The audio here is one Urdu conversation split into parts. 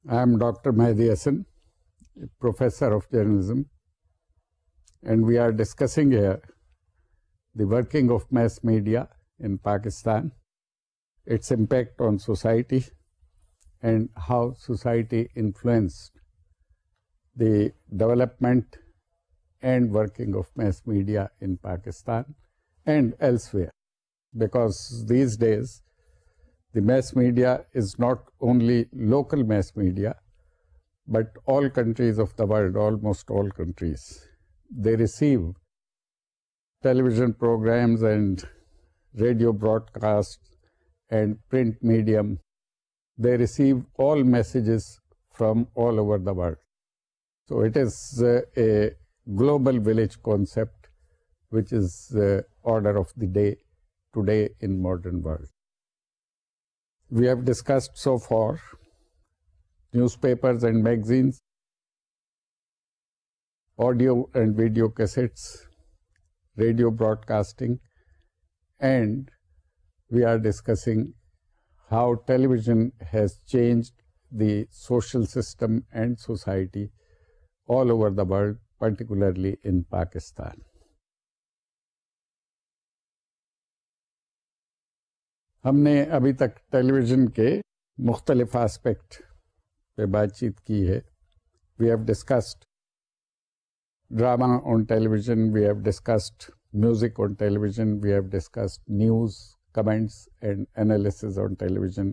I am Dr. Mehdi Hasan, Professor of Journalism, and we are discussing here the working of mass media in Pakistan, its impact on society, and how society influenced the development and working of mass media in Pakistan and elsewhere. Because these days, the mass media is not only local mass media, but all countries of the world, almost all countries, they receive television programs and radio broadcasts and print medium. They receive all messages from all over the world. So it is a global village concept, which is the order of the day today in modern world. We have discussed so far newspapers and magazines, audio and video cassettes, radio broadcasting, and we are discussing how television has changed the social system and society all over the world, particularly in Pakistan. ہم نے ابھی تک ٹیلی ویژن کے مختلف آسپیکٹ پہ بات چیت کی ہے. We have discussed drama on television, we have discussed music on television, we have discussed news, comments and analyses on television,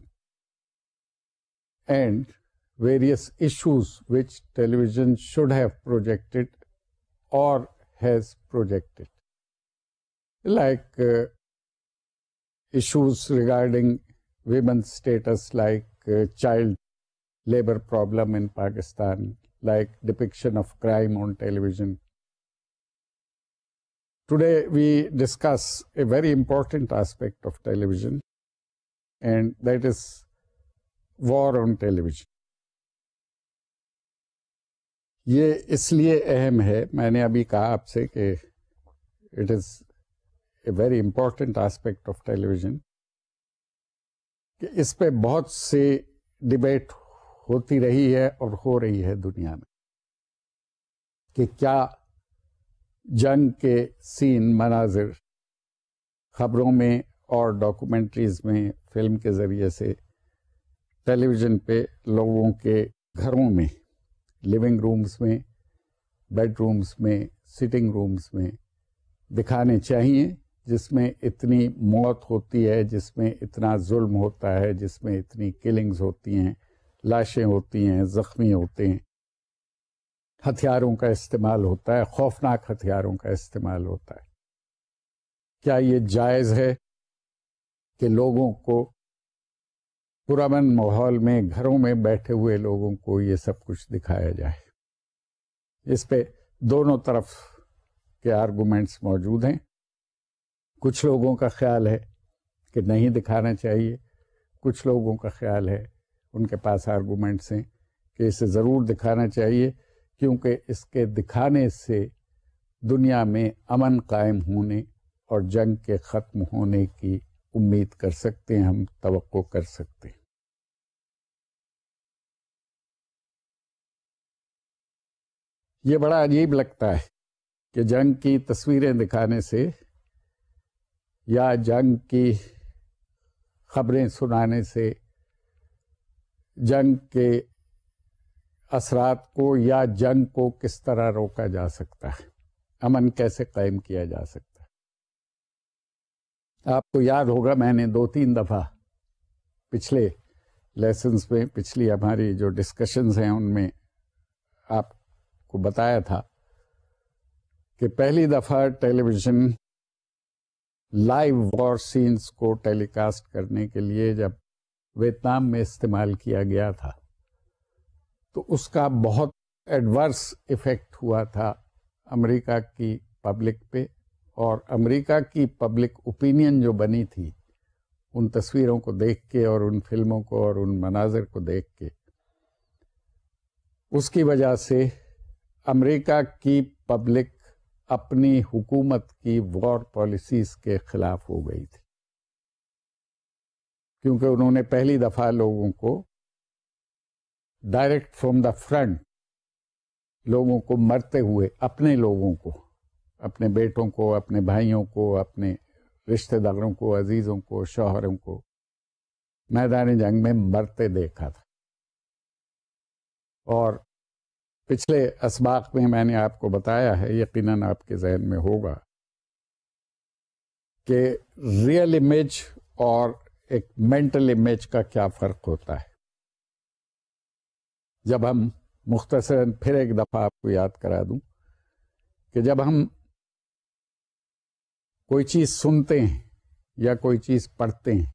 and various issues which television should have projected or has projected, like issues regarding women's status, like child labor problem in Pakistan, like depiction of crime on television. Today we discuss a very important aspect of television, and that is war on television. یہ اس لیے اہم ہے, میں نے ابھی کہا آپ سے کہ it is a very important aspect of television, کہ اس پہ بہت سی ڈبیٹ ہوتی رہی ہے اور ہو رہی ہے دنیا میں, کہ کیا جنگ کے سین, مناظر خبروں میں اور ڈاکومنٹریز میں, فلم کے ذریعے سے ٹیلی ویژن پہ لوگوں کے گھروں میں, لیونگ رومز میں, بیڈ رومز میں, سٹنگ رومز میں دکھانے چاہیے, جس میں اتنی موت ہوتی ہے, جس میں اتنا ظلم ہوتا ہے, جس میں اتنی کلنگز ہوتی ہیں, لاشیں ہوتی ہیں, زخمی ہوتے ہیں, ہتھیاروں کا استعمال ہوتا ہے, خوفناک ہتھیاروں کا استعمال ہوتا ہے. کیا یہ جائز ہے کہ لوگوں کو پرامن ماحول میں, گھروں میں بیٹھے ہوئے لوگوں کو یہ سب کچھ دکھایا جائے؟ اس پہ دونوں طرف کے آرگومنٹس موجود ہیں. کچھ لوگوں کا خیال ہے کہ نہیں دکھانا چاہیے, کچھ لوگوں کا خیال ہے, ان کے پاس آرگومنٹس ہیں کہ اسے ضرور دکھانا چاہیے, کیونکہ اس کے دکھانے سے دنیا میں امن قائم ہونے اور جنگ کے ختم ہونے کی امید کر سکتے ہیں, ہم توقع کر سکتے ہیں. یہ بڑا عجیب لگتا ہے کہ جنگ کی تصویریں دکھانے سے یا جنگ کی خبریں سنانے سے جنگ کے اثرات کو یا جنگ کو کس طرح روکا جا سکتا ہے, امن کیسے قائم کیا جا سکتا ہے. آپ کو یاد ہوگا میں نے 2-3 دفعہ پچھلے لیسنز میں, پچھلی ہماری جو ڈسکشنز ہیں ان میں آپ کو بتایا تھا کہ پہلی دفعہ ٹیلی ویژن لائیو وار سینز کو ٹیلی کاسٹ کرنے کے لیے جب ویتنام میں استعمال کیا گیا تھا, تو اس کا بہت ایڈورس ایفیکٹ ہوا تھا امریکہ کی پبلک پہ, اور امریکہ کی پبلک اوپینین جو بنی تھی ان تصویروں کو دیکھ کے اور ان فلموں کو اور ان مناظر کو دیکھ کے, اس کی وجہ سے امریکہ کی پبلک اپنی حکومت کی وار پالیسیز کے خلاف ہو گئی تھی، کیونکہ انہوں نے پہلی دفعہ لوگوں کو ڈائریکٹ فروم دا فرنٹ لوگوں کو مرتے ہوئے، اپنے لوگوں کو، اپنے بیٹوں کو، اپنے بھائیوں کو، اپنے رشتہ داروں کو، عزیزوں کو، شوہروں کو میدان جنگ میں مرتے دیکھا تھا. اور پچھلے اسباق میں نے آپ کو بتایا ہے، یقیناً آپ کے ذہن میں ہوگا کہ ریئل امیج اور ایک مینٹل امیج کا کیا فرق ہوتا ہے. جب ہم مختصراً پھر ایک دفعہ آپ کو یاد کرا دوں کہ جب ہم کوئی چیز سنتے ہیں یا کوئی چیز پڑھتے ہیں،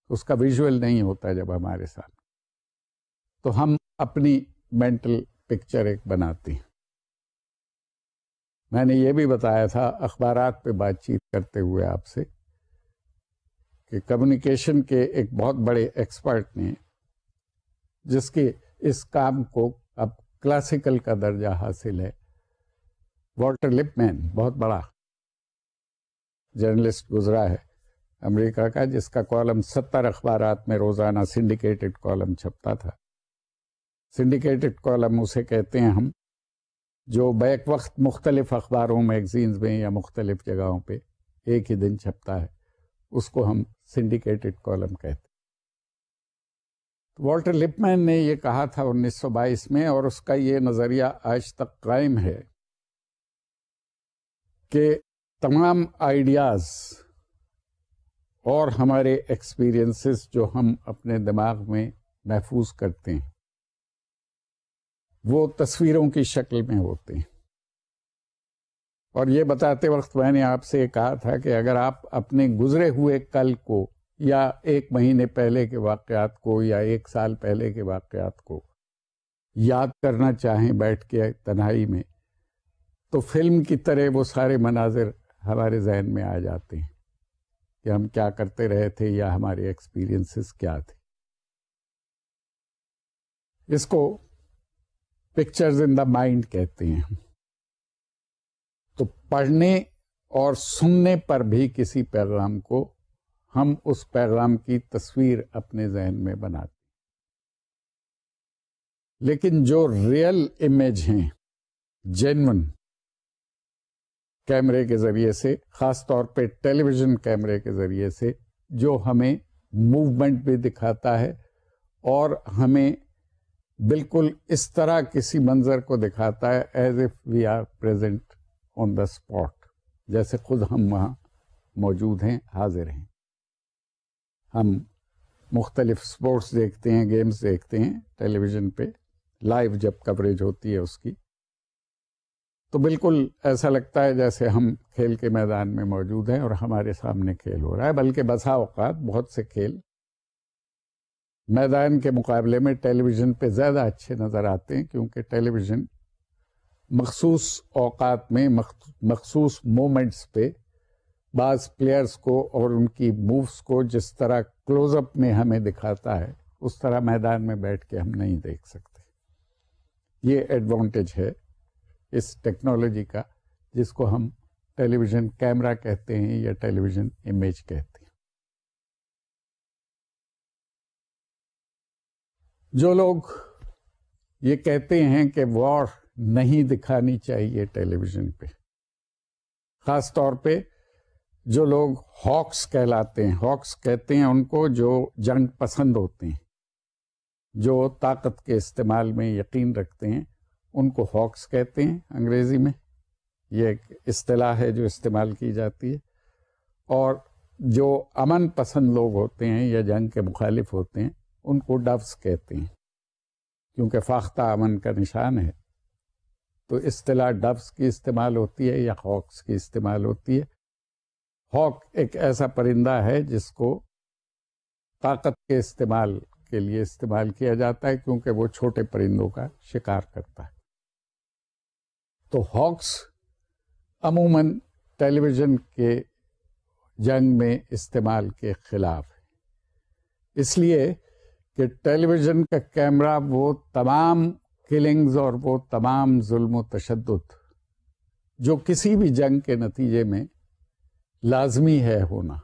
اس کا ویژول نہیں ہوتا جب ہمارے ساتھ، تو ہم اپنی مینٹل پکچر ایک بناتے ہیں. میں نے یہ بھی بتایا تھا اخبارات پہ بات چیت کرتے ہوئے آپ سے کہ کمیونیکیشن کے ایک بہت بڑے ایکسپرٹ نے، جس کے اس کام کو اب کلاسیکل کا درجہ حاصل ہے، والٹر لپمین، بہت بڑا جرنلسٹ گزرا ہے امریکہ کا، جس کا کالم 70 اخبارات میں روزانہ سنڈیکیٹڈ کالم چھپتا تھا. سنڈیکیٹڈ کالم اسے کہتے ہیں ہم، جو بیک وقت مختلف اخباروں، میگزینز میں یا مختلف جگہوں پہ ایک ہی دن چھپتا ہے، اس کو ہم سنڈیکیٹڈ کالم کہتے ہیں. والٹر لپمین نے یہ کہا تھا 1922 میں، اور اس کا یہ نظریہ آج تک قائم ہے کہ تمام آئیڈیاز اور ہمارے ایکسپیرئنسز جو ہم اپنے دماغ میں محفوظ کرتے ہیں وہ تصویروں کی شکل میں ہوتے ہیں. اور یہ بتاتے وقت میں نے آپ سے کہا تھا کہ اگر آپ اپنے گزرے ہوئے کل کو یا 1 مہینے پہلے کے واقعات کو یا 1 سال پہلے کے واقعات کو یاد کرنا چاہیں بیٹھ کے تنہائی میں، تو فلم کی طرح وہ سارے مناظر ہمارے ذہن میں آ جاتے ہیں کہ ہم کیا کرتے رہے تھے یا ہمارے ایکسپیرئنسز کیا تھے. اس کو پکچرز ان دا مائنڈ کہتے ہیں. تو پڑھنے اور سننے پر بھی کسی پیغام کو ہم اس پیغام کی تصویر اپنے ذہن میں بناتے ہیں. لیکن جو ریئل امیج ہیں، جینون، کیمرے کے ذریعے سے، خاص طور پہ ٹیلی ویژن کیمرے کے ذریعے سے، جو ہمیں موومنٹ بھی دکھاتا ہے اور ہمیں بالکل اس طرح کسی منظر کو دکھاتا ہے as if we are present on the spot, جیسے خود ہم وہاں موجود ہیں، حاضر ہیں. ہم مختلف اسپورٹس دیکھتے ہیں، گیمز دیکھتے ہیں ٹیلی ویژن پہ، لائیو جب کوریج ہوتی ہے اس کی، تو بالکل ایسا لگتا ہے جیسے ہم کھیل کے میدان میں موجود ہیں اور ہمارے سامنے کھیل ہو رہا ہے. بلکہ بسا اوقات بہت سے کھیل میدان کے مقابلے میں ٹیلی ویژن پہ زیادہ اچھے نظر آتے ہیں، کیونکہ ٹیلی ویژن مخصوص اوقات میں، مخصوص مومنٹس پہ بعض پلیئرز کو اور ان کی مووز کو جس طرح کلوز اپ میں ہمیں دکھاتا ہے، اس طرح میدان میں بیٹھ کے ہم نہیں دیکھ سکتے. یہ ایڈوانٹیج ہے اس ٹیکنالوجی کا، جس کو ہم ٹیلی ویژن کیمرہ کہتے ہیں یا ٹیلی ویژن امیج کہتے ہیں. جو لوگ یہ کہتے ہیں کہ وار نہیں دکھانی چاہیے ٹیلی ویژن پہ، خاص طور پہ جو لوگ ہاکس کہلاتے ہیں، ہاکس کہتے ہیں ان کو جو جنگ پسند ہوتے ہیں، جو طاقت کے استعمال میں یقین رکھتے ہیں، ان کو ہاکس کہتے ہیں انگریزی میں. یہ ایک اصطلاح ہے جو استعمال کی جاتی ہے. اور جو امن پسند لوگ ہوتے ہیں یا جنگ کے مخالف ہوتے ہیں، ان کو ڈوز کہتے ہیں، کیونکہ فاختہ امن کا نشان ہے. تو اصطلاح ڈوز کی استعمال ہوتی ہے یا ہاکس کی استعمال ہوتی ہے. ہاک ایک ایسا پرندہ ہے جس کو طاقت کے استعمال کے لیے استعمال کیا جاتا ہے، کیونکہ وہ چھوٹے پرندوں کا شکار کرتا ہے. تو ہاکس عموماً ٹیلی ویژن کے جنگ میں استعمال کے خلاف ہے، اس لیے کہ ٹیلی ویژن کا کیمرہ وہ تمام کلنگز اور وہ تمام ظلم و تشدد جو کسی بھی جنگ کے نتیجے میں لازمی ہے ہونا.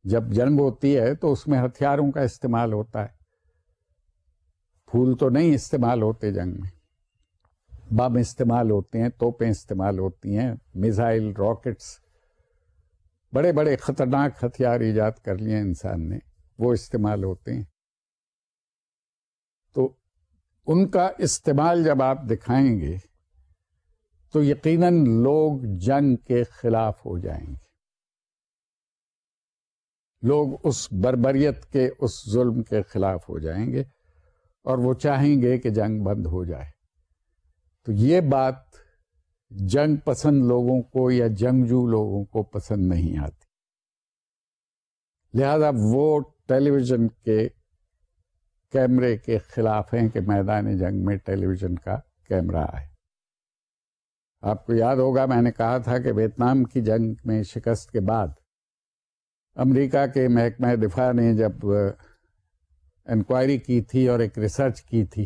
جب جنگ ہوتی ہے تو اس میں ہتھیاروں کا استعمال ہوتا ہے، پھول تو نہیں استعمال ہوتے جنگ میں، بم استعمال ہوتے ہیں، توپیں استعمال ہوتی ہیں، میزائل، راکٹس، بڑے بڑے خطرناک ہتھیار ایجاد کر لیے انسان نے، وہ استعمال ہوتے ہیں. تو ان کا استعمال جب آپ دکھائیں گے تو یقیناً لوگ جنگ کے خلاف ہو جائیں گے، لوگ اس بربریت کے، اس ظلم کے خلاف ہو جائیں گے، اور وہ چاہیں گے کہ جنگ بند ہو جائے. تو یہ بات جنگ پسند لوگوں کو یا جنگجو لوگوں کو پسند نہیں آتی. لہذا وہ ٹیلی ویژن کے کیمرے کے خلاف ہیں کہ میدان جنگ میں ٹیلی ویژن کا کیمرہ آئے. آپ کو یاد ہوگا میں نے کہا تھا کہ ویتنام کی جنگ میں شکست کے بعد امریکہ کے محکمہ دفاع نے جب انکوائری کی تھی اور ایک ریسرچ کی تھی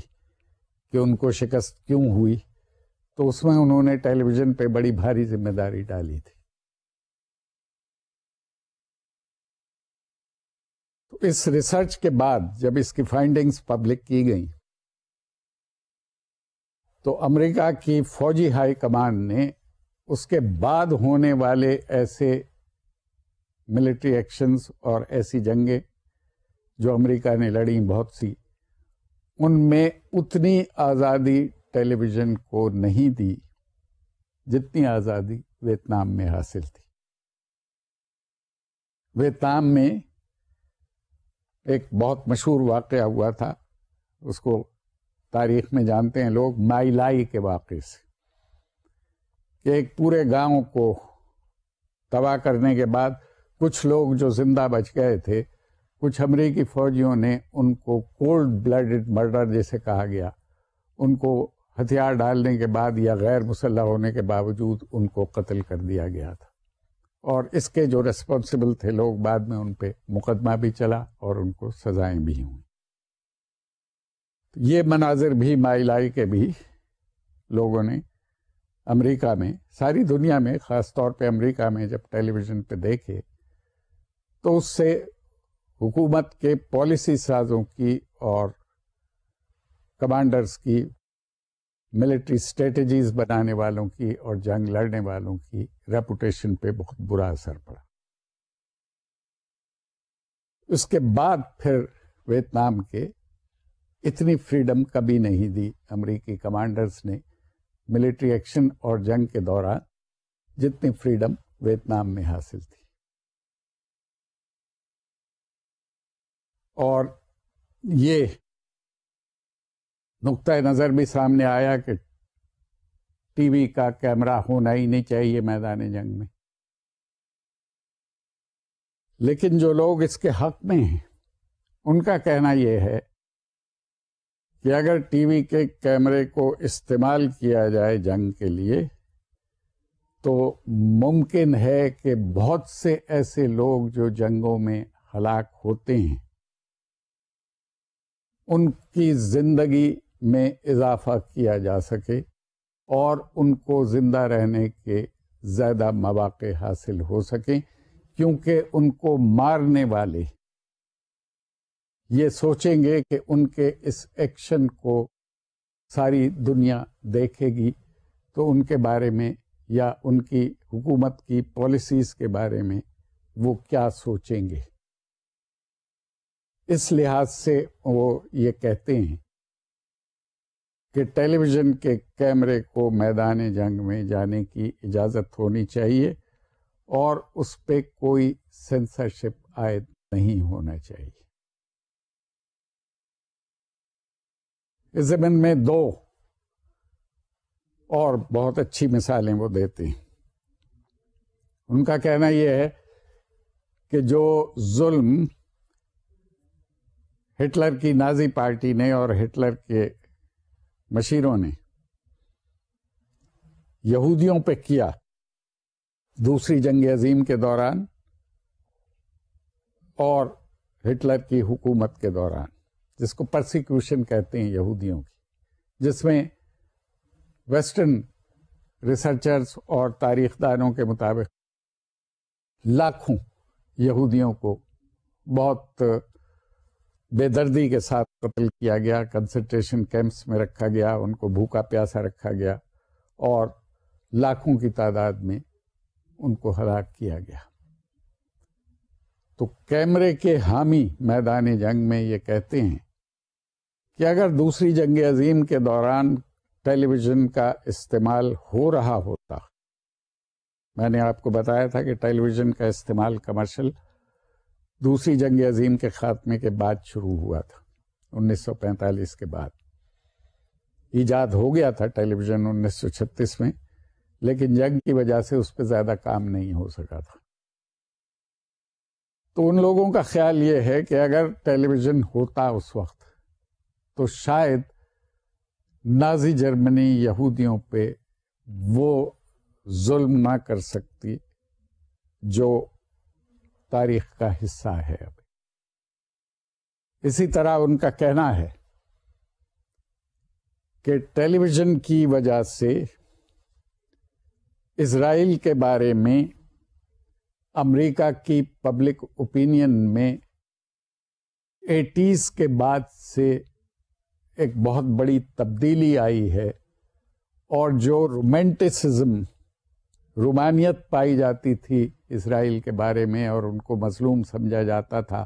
کہ ان کو شکست کیوں ہوئی، تو اس میں انہوں نے ٹیلی ویژن پہ بڑی بھاری ذمہ داری ڈالی تھی. تو اس ریسرچ کے بعد جب اس کی فائنڈنگز پبلک کی گئیں تو امریکہ کی فوجی ہائی کمانڈ نے اس کے بعد ہونے والے ایسے ملٹری ایکشنز اور ایسی جنگیں جو امریکہ نے لڑیں بہت سی، ان میں اتنی آزادی ٹیلی ویژن کو نہیں دی جتنی آزادی ویتنام میں حاصل تھی. ویتنام میں ایک بہت مشہور واقعہ ہوا تھا، اس کو تاریخ میں جانتے ہیں لوگ مائی لائی کے واقعے سے، کہ ایک پورے گاؤں کو تباہ کرنے کے بعد کچھ لوگ جو زندہ بچ گئے تھے، کچھ امریکی فوجیوں نے ان کو کولڈ بلڈڈ مرڈر جیسے کہا گیا، ان کو ہتھیار ڈالنے کے بعد یا غیر مسلح ہونے کے باوجود ان کو قتل کر دیا گیا تھا. اور اس کے جو ریسپانسبل تھے لوگ، بعد میں ان پہ مقدمہ بھی چلا اور ان کو سزائیں بھی ہوئیں. یہ مناظر بھی مائی لائی کے بھی لوگوں نے امریکہ میں، ساری دنیا میں، خاص طور پہ امریکہ میں جب ٹیلی ویژن پہ دیکھے تو اس سے حکومت کے پالیسی سازوں کی اور کمانڈرز کی، ملٹری اسٹریٹجیز بنانے والوں کی اور جنگ لڑنے والوں کی ریپوٹیشن پہ بہت برا اثر پڑا. اس کے بعد پھر ویتنام کے اتنی فریڈم کبھی نہیں دی امریکی کمانڈرز نے ملٹری ایکشن اور جنگ کے دوران جتنی فریڈم ویتنام میں حاصل تھی. اور یہ نقطۂ نظر بھی سامنے آیا کہ ٹی وی کا کیمرہ ہونا ہی نہیں چاہیے میدان جنگ میں. لیکن جو لوگ اس کے حق میں ہیں ان کا کہنا یہ ہے کہ اگر ٹی وی کے کیمرے کو استعمال کیا جائے جنگ کے لیے تو ممکن ہے کہ بہت سے ایسے لوگ جو جنگوں میں ہلاک ہوتے ہیں ان کی زندگی میں اضافہ کیا جا سکے اور ان کو زندہ رہنے کے زیادہ مواقع حاصل ہو سکیں، کیونکہ ان کو مارنے والے یہ سوچیں گے کہ ان کے اس ایکشن کو ساری دنیا دیکھے گی تو ان کے بارے میں یا ان کی حکومت کی پالیسیز کے بارے میں وہ کیا سوچیں گے. اس لحاظ سے وہ یہ کہتے ہیں کہ ٹیلی ویژن کے کیمرے کو میدان جنگ میں جانے کی اجازت ہونی چاہیے اور اس پہ کوئی سینسرشپ عائد نہیں ہونا چاہیے. اس زمین میں دو اور بہت اچھی مثالیں وہ دیتے ہیں. ان کا کہنا یہ ہے کہ جو ظلم ہٹلر کی نازی پارٹی نے اور ہٹلر کے مشیروں نے یہودیوں پہ کیا دوسری جنگ عظیم کے دوران اور ہٹلر کی حکومت کے دوران، جس کو پرسیکیوشن کہتے ہیں یہودیوں کی، جس میں ویسٹرن ریسرچرز اور تاریخ دانوں کے مطابق لاکھوں یہودیوں کو بہت بے دردی کے ساتھ قتل کیا گیا، کنسنٹریشن کیمپس میں رکھا گیا، ان کو بھوکا پیاسا رکھا گیا اور لاکھوں کی تعداد میں ان کو ہلاک کیا گیا۔ تو کیمرے کے حامی میدان جنگ میں یہ کہتے ہیں کہ اگر دوسری جنگ عظیم کے دوران ٹیلی ویژن کا استعمال ہو رہا ہوتا، میں نے آپ کو بتایا تھا کہ ٹیلی ویژن کا استعمال کمرشل دوسری جنگ عظیم کے خاتمے کے بعد شروع ہوا تھا، 1945 کے بعد ایجاد ہو گیا تھا ٹیلی ویژن 1936 میں، لیکن جنگ کی وجہ سے اس پہ زیادہ کام نہیں ہو سکا تھا۔ تو ان لوگوں کا خیال یہ ہے کہ اگر ٹیلی ویژن ہوتا اس وقت تو شاید نازی جرمنی یہودیوں پہ وہ ظلم نہ کر سکتی جو تاریخ کا حصہ ہے اب۔ اسی طرح ان کا کہنا ہے کہ ٹیلی ویژن کی وجہ سے اسرائیل کے بارے میں امریکہ کی پبلک اوپینین میں 80s کے بعد سے ایک بہت بڑی تبدیلی آئی ہے، اور جو رومانٹسزم، رومانیت پائی جاتی تھی اسرائیل کے بارے میں اور ان کو مظلوم سمجھا جاتا تھا،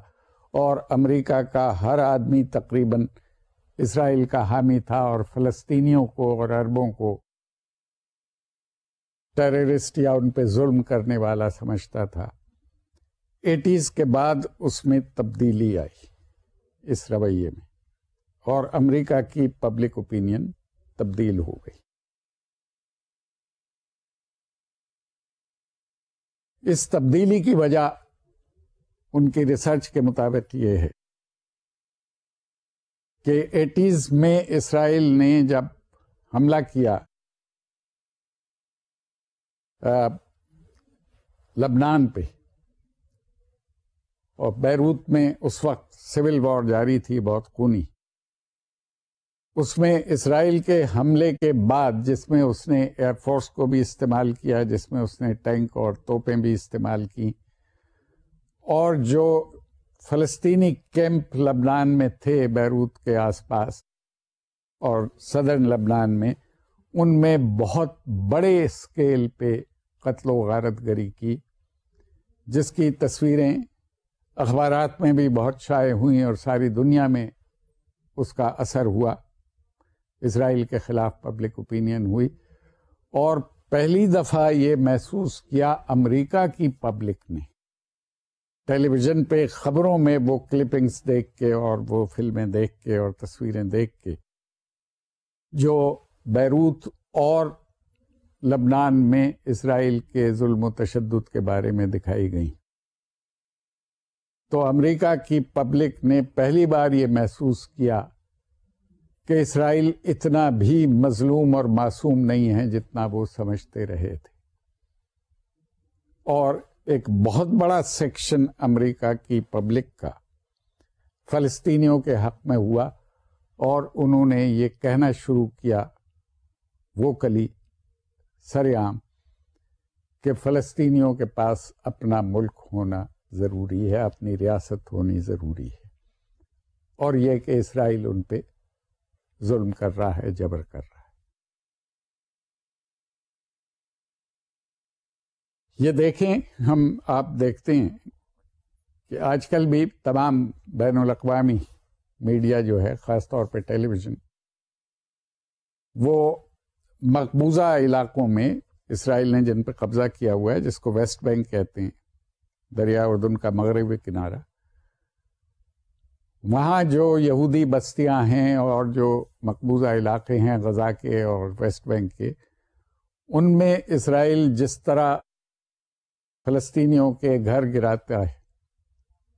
اور امریکہ کا ہر آدمی تقریباً اسرائیل کا حامی تھا اور فلسطینیوں کو اور عربوں کو ٹیررسٹ یا ان پہ ظلم کرنے والا سمجھتا تھا، 80s کے بعد اس میں تبدیلی آئی اس رویے میں، اور امریکہ کی پبلک اوپینین تبدیل ہو گئی۔ اس تبدیلی کی وجہ ان کی ریسرچ کے مطابق یہ ہے کہ 80s میں اسرائیل نے جب حملہ کیا لبنان پہ، اور بیروت میں اس وقت سول وار جاری تھی بہت خونی، اس میں اسرائیل کے حملے کے بعد، جس میں اس نے ایئر فورس کو بھی استعمال کیا، جس میں اس نے ٹینک اور توپیں بھی استعمال کی، اور جو فلسطینی کیمپ لبنان میں تھے بیروت کے آس پاس اور صدرن لبنان میں، ان میں بہت بڑے اسکیل پہ قتل و غارت گری کی، جس کی تصویریں اخبارات میں بھی بہت شائع ہوئیں اور ساری دنیا میں اس کا اثر ہوا، اسرائیل کے خلاف پبلک اوپینین ہوئی، اور پہلی دفعہ یہ محسوس کیا امریکہ کی پبلک نے ٹیلی ویژن پہ خبروں میں وہ کلپنگز دیکھ کے اور وہ فلمیں دیکھ کے اور تصویریں دیکھ کے جو بیروت اور لبنان میں اسرائیل کے ظلم و تشدد کے بارے میں دکھائی گئیں۔ تو امریکہ کی پبلک نے پہلی بار یہ محسوس کیا کہ اسرائیل اتنا بھی مظلوم اور معصوم نہیں ہے جتنا وہ سمجھتے رہے تھے، اور ایک بہت بڑا سیکشن امریکہ کی پبلک کا فلسطینیوں کے حق میں ہوا، اور انہوں نے یہ کہنا شروع کیا ووکلی، سر عام، کہ فلسطینیوں کے پاس اپنا ملک ہونا ضروری ہے، اپنی ریاست ہونی ضروری ہے، اور یہ کہ اسرائیل ان پہ ظلم کر رہا ہے، جبر کر رہا ہے۔ یہ دیکھیں، آپ دیکھتے ہیں کہ آج کل بھی تمام بین الاقوامی میڈیا جو ہے، خاص طور پہ ٹیلی ویژن، وہ مقبوضہ علاقوں میں اسرائیل نے جن پہ قبضہ کیا ہوا ہے، جس کو ویسٹ بینک کہتے ہیں، دریا اردن کا مغربی کنارہ، وہاں جو یہودی بستیاں ہیں اور جو مقبوضہ علاقے ہیں غزہ کے اور ویسٹ بینک کے، ان میں اسرائیل جس طرح فلسطینیوں کے گھر گراتا ہے،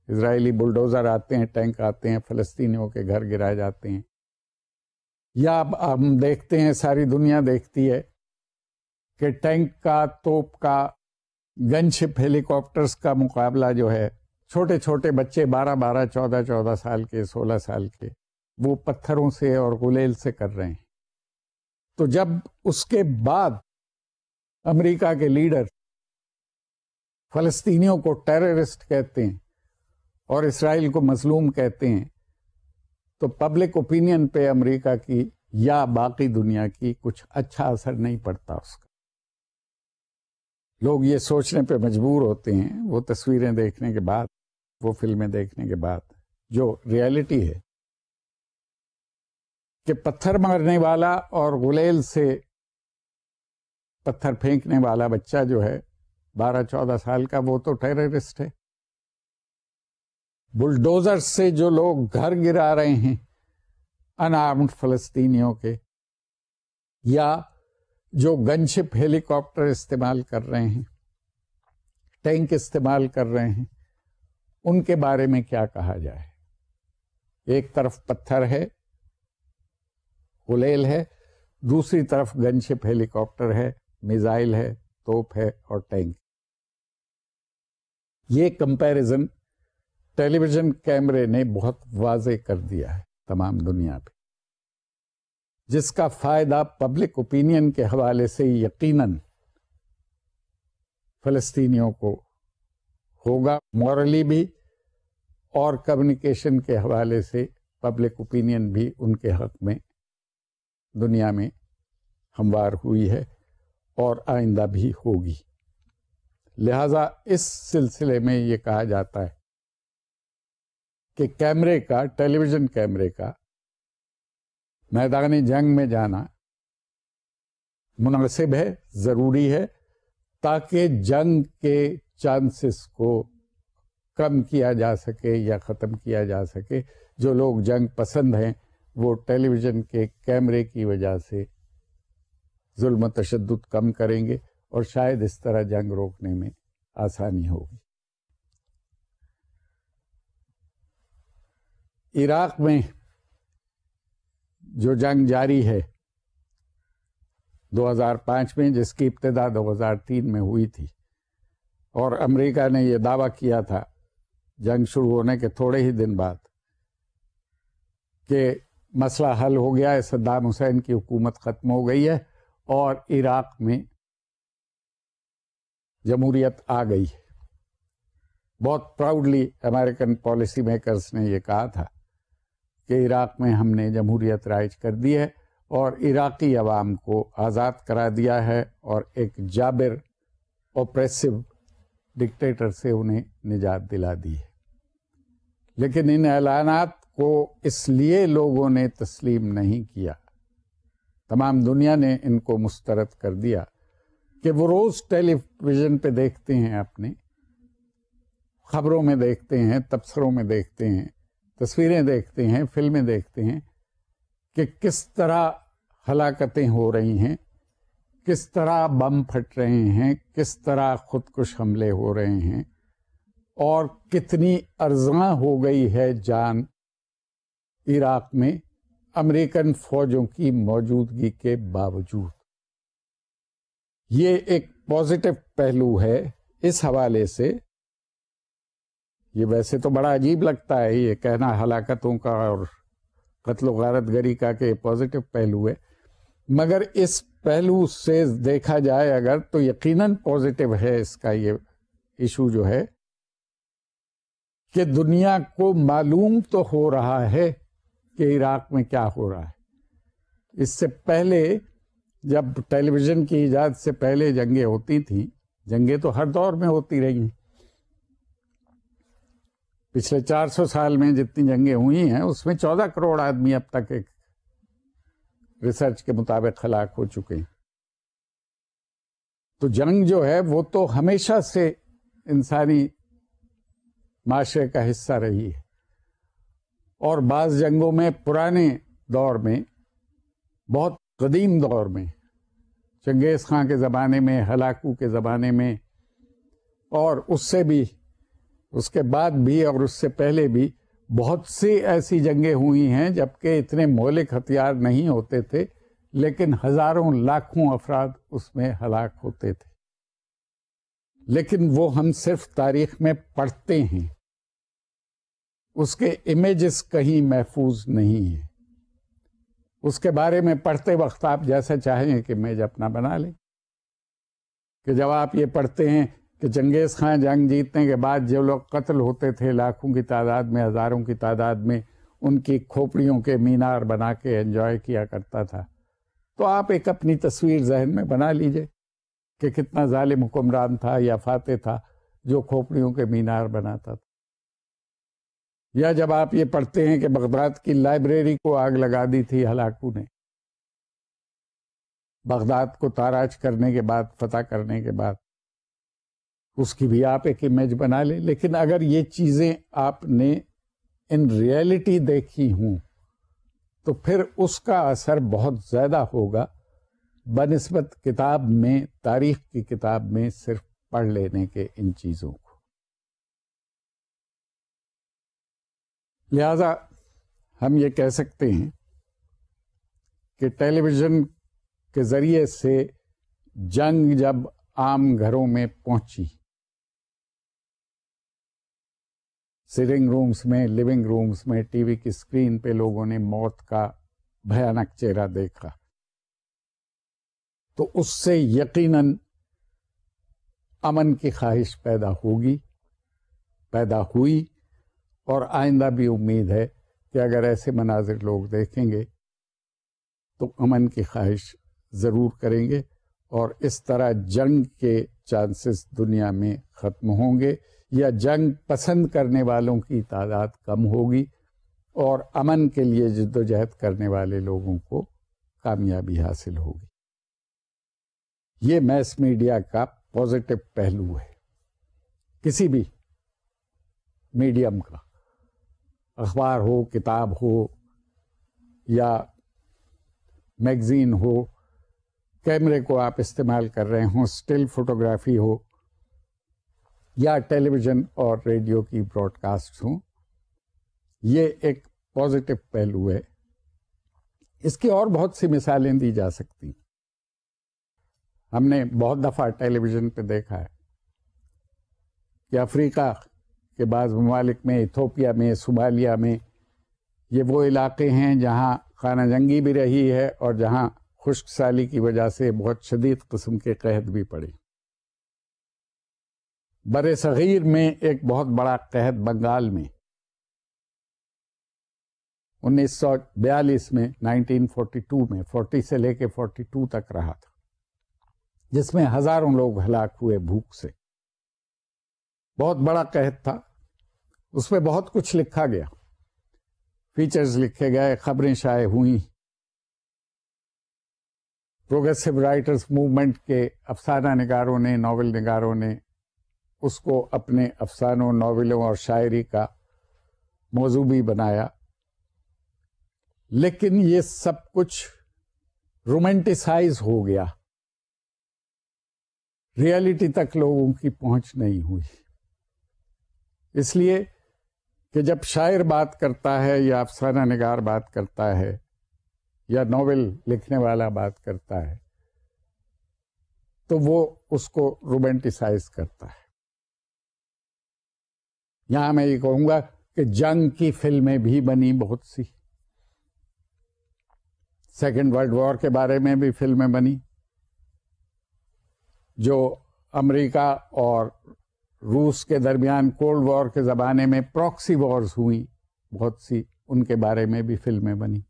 اسرائیلی بلڈوزر آتے ہیں، ٹینک آتے ہیں، فلسطینیوں کے گھر گرائے جاتے ہیں، یا اب ہم دیکھتے ہیں، ساری دنیا دیکھتی ہے کہ ٹینک کا، توپ کا، گن شپ ہیلی کاپٹرز کا مقابلہ جو ہے، چھوٹے چھوٹے بچے 12 14 سال کے، 16 سال کے، وہ پتھروں سے اور غلیل سے کر رہے ہیں۔ تو جب اس کے بعد امریکہ کے لیڈر فلسطینیوں کو ٹیررسٹ کہتے ہیں اور اسرائیل کو مظلوم کہتے ہیں، تو پبلک اوپینین پہ امریکہ کی یا باقی دنیا کی کچھ اچھا اثر نہیں پڑتا اس کا. لوگ یہ سوچنے پہ مجبور ہوتے ہیں وہ تصویریں دیکھنے کے بعد، وہ فلمیں دیکھنے کے بعد، جو ریئلٹی ہے کہ پتھر مارنے والا اور غلیل سے پتھر پھینکنے والا بچہ جو ہے 12-14 سال کا، وہ تو ٹیررسٹ ہے. بلڈوزر سے جو لوگ گھر گرا رہے ہیں ان آرمڈ فلسطینیوں کے، یا جو گن شپ ہیلی کاپٹر استعمال کر رہے ہیں، ٹینک استعمال کر رہے ہیں، ان کے بارے میں کیا کہا جائے؟ ایک طرف پتھر ہے، غلیل ہے، دوسری طرف گن شپ ہیلی کاپٹر ہے، میزائل ہے، توپ ہے اور ٹینک. یہ کمپیریزن ٹیلی ویژن کیمرے نے بہت واضح کر دیا ہے تمام دنیا پہ، جس کا فائدہ پبلک اوپینین کے حوالے سے یقیناً فلسطینیوں کو ہوگا، مورلی بھی، اور کمیونیکیشن کے حوالے سے پبلک اوپینین بھی ان کے حق میں دنیا میں ہموار ہوئی ہے اور آئندہ بھی ہوگی. لہذا اس سلسلے میں یہ کہا جاتا ہے کہ کیمرے کا، ٹیلی ویژن کیمرے کا میدان جنگ میں جانا مناسب ہے، ضروری ہے، تاکہ جنگ کے چانسز کو کم کیا جا سکے یا ختم کیا جا سکے. جو لوگ جنگ پسند ہیں وہ ٹیلی ویژن کے کیمرے کی وجہ سے ظلم و تشدد کم کریں گے اور شاید اس طرح جنگ روکنے میں آسانی ہوگی. عراق میں جو جنگ جاری ہے 2005 میں، جس کی ابتدا 2003 میں ہوئی تھی، اور امریکہ نے یہ دعویٰ کیا تھا جنگ شروع ہونے کے تھوڑے ہی دن بعد کہ مسئلہ حل ہو گیا ہے، صدام حسین کی حکومت ختم ہو گئی ہے اور عراق میں جمہوریت آ گئی ہے. بہت پراؤڈلی امریکن پالیسی میکرز نے یہ کہا تھا کہ عراق میں ہم نے جمہوریت رائج کر دی ہے اور عراقی عوام کو آزاد کرا دیا ہے اور ایک جابر اوپریسو ڈکٹیٹر سے انہیں نجات دلا دی ہے. لیکن ان اعلانات کو اس لیے لوگوں نے تسلیم نہیں کیا، تمام دنیا نے ان کو مسترد کر دیا کہ وہ روز ٹیلی ویژن پہ دیکھتے ہیں، اپنے خبروں میں دیکھتے ہیں، تبصروں میں دیکھتے ہیں، تصویریں دیکھتے ہیں، فلمیں دیکھتے ہیں کہ کس طرح ہلاکتیں ہو رہی ہیں، کس طرح بم پھٹ رہے ہیں، کس طرح خودکش حملے ہو رہے ہیں، اور کتنی ارزاں ہو گئی ہے جان عراق میں امریکن فوجوں کی موجودگی کے باوجود. یہ ایک پازیٹو پہلو ہے. اس حوالے سے یہ ویسے تو بڑا عجیب لگتا ہے یہ کہنا ہلاکتوں کا اور قتل و غارت گری کا کہ پازیٹو پہلو ہے، مگر اس پہلو سے دیکھا جائے اگر تو یقیناً پازیٹو ہے اس کا یہ ایشو جو ہے کہ دنیا کو معلوم تو ہو رہا ہے کہ عراق میں کیا ہو رہا ہے. اس سے پہلے جب ٹیلی ویژن کی ایجاد سے پہلے جنگیں ہوتی تھیں، جنگیں تو ہر دور میں ہوتی رہی ہیں، پچھلے 400 سال میں جتنی جنگیں ہوئی ہیں اس میں 14 کروڑ آدمی اب تک ایک ریسرچ کے مطابق ہلاک ہو چکے ہیں. تو جنگ جو ہے وہ تو ہمیشہ سے انسانی معاشرے کا حصہ رہی ہے، اور بعض جنگوں میں پرانے دور میں، بہت قدیم دور میں، چنگیز خان کے زمانے میں، ہلاکو کے زمانے میں، اور اس سے بھی، اس کے بعد بھی اور اس سے پہلے بھی بہت سی ایسی جنگیں ہوئی ہیں جبکہ اتنے مہلک ہتھیار نہیں ہوتے تھے لیکن ہزاروں لاکھوں افراد اس میں ہلاک ہوتے تھے. لیکن وہ ہم صرف تاریخ میں پڑھتے ہیں، اس کے امیجز کہیں محفوظ نہیں ہیں. اس کے بارے میں پڑھتے وقت آپ جیسا چاہیں کہ امیج اپنا بنا لیں، کہ جب آپ یہ پڑھتے ہیں کہ چنگیز خان جنگ جیتنے کے بعد جو لوگ قتل ہوتے تھے لاکھوں کی تعداد میں، ہزاروں کی تعداد میں، ان کی کھوپڑیوں کے مینار بنا کے انجوائے کیا کرتا تھا، تو آپ ایک اپنی تصویر ذہن میں بنا لیجئے کہ کتنا ظالم حکمران تھا یا فاتح تھا جو کھوپڑیوں کے مینار بناتا تھا۔ یا جب آپ یہ پڑھتے ہیں کہ بغداد کی لائبریری کو آگ لگا دی تھی ہلاکو نے، بغداد کو تاراج کرنے کے بعد، فتح کرنے کے بعد، اس کی بھی آپ ایک امیج بنا لیں۔ لیکن اگر یہ چیزیں آپ نے ان ریئلٹی دیکھی ہوں تو پھر اس کا اثر بہت زیادہ ہوگا بنسبت کتاب میں، تاریخ کی کتاب میں صرف پڑھ لینے کے ان چیزوں کو۔ لہذا ہم یہ کہہ سکتے ہیں کہ ٹیلی ویژن کے ذریعے سے جنگ جب عام گھروں میں پہنچی، سٹنگ رومز میں، لیونگ رومز میں، ٹی وی کی اسکرین پہ لوگوں نے موت کا بھیانک چہرہ دیکھا، تو اس سے یقیناً امن کی خواہش پیدا ہوگی، پیدا ہوئی، اور آئندہ بھی امید ہے کہ اگر ایسے مناظر لوگ دیکھیں گے تو امن کی خواہش ضرور کریں گے، اور اس طرح جنگ کے چانسز دنیا میں ختم ہوں گے، یا جنگ پسند کرنے والوں کی تعداد کم ہوگی، اور امن کے لیے جدوجہد کرنے والے لوگوں کو کامیابی حاصل ہوگی۔ یہ میس میڈیا کا پازیٹو پہلو ہے، کسی بھی میڈیم کا، اخبار ہو، کتاب ہو، یا میگزین ہو، کیمرے کو آپ استعمال کر رہے ہوں، اسٹل فوٹوگرافی ہو، یا ٹیلی ویژن اور ریڈیو کی براڈ کاسٹ ہوں، یہ ایک پازیٹو پہلو ہے۔ اس کی اور بہت سی مثالیں دی جا سکتی۔ ہم نے بہت دفعہ ٹیلی ویژن پہ دیکھا ہے کہ افریقہ کے بعض ممالک میں، ایتھوپیا میں، صومالیہ میں، یہ وہ علاقے ہیں جہاں خانہ جنگی بھی رہی ہے اور جہاں خشک سالی کی وجہ سے بہت شدید قسم کے قحط بھی پڑے۔ بر صغیر میں ایک بہت بڑا قحط بنگال میں 1942 میں، 1942 میں، 40 سے لے کے 42 تک رہا تھا، جس میں ہزاروں لوگ ہلاک ہوئے بھوک سے۔ بہت بڑا قحط تھا، اس میں بہت کچھ لکھا گیا، فیچرز لکھے گئے، خبریں شائع ہوئیں، پروگریسو رائٹرز موومنٹ کے افسانہ نگاروں نے، ناول نگاروں نے اس کو اپنے افسانوں، ناولوں اور شاعری کا موضوع بھی بنایا۔ لیکن یہ سب کچھ رومانٹیسائز ہو گیا، ریئلٹی تک لوگوں کی پہنچ نہیں ہوئی، اس لیے کہ جب شاعر بات کرتا ہے یا افسانہ نگار بات کرتا ہے یا ناول لکھنے والا بات کرتا ہے تو وہ اس کو رومانٹیسائز کرتا ہے۔ یہاں میں یہ کہوں گا کہ جنگ کی فلمیں بھی بنی بہت سی، سیکنڈ ورلڈ وار کے بارے میں بھی فلمیں بنی، جو امریکہ اور روس کے درمیان کولڈ وار کے زمانے میں پراکسی وارز ہوئیں بہت سی، ان کے بارے میں بھی فلمیں بنی۔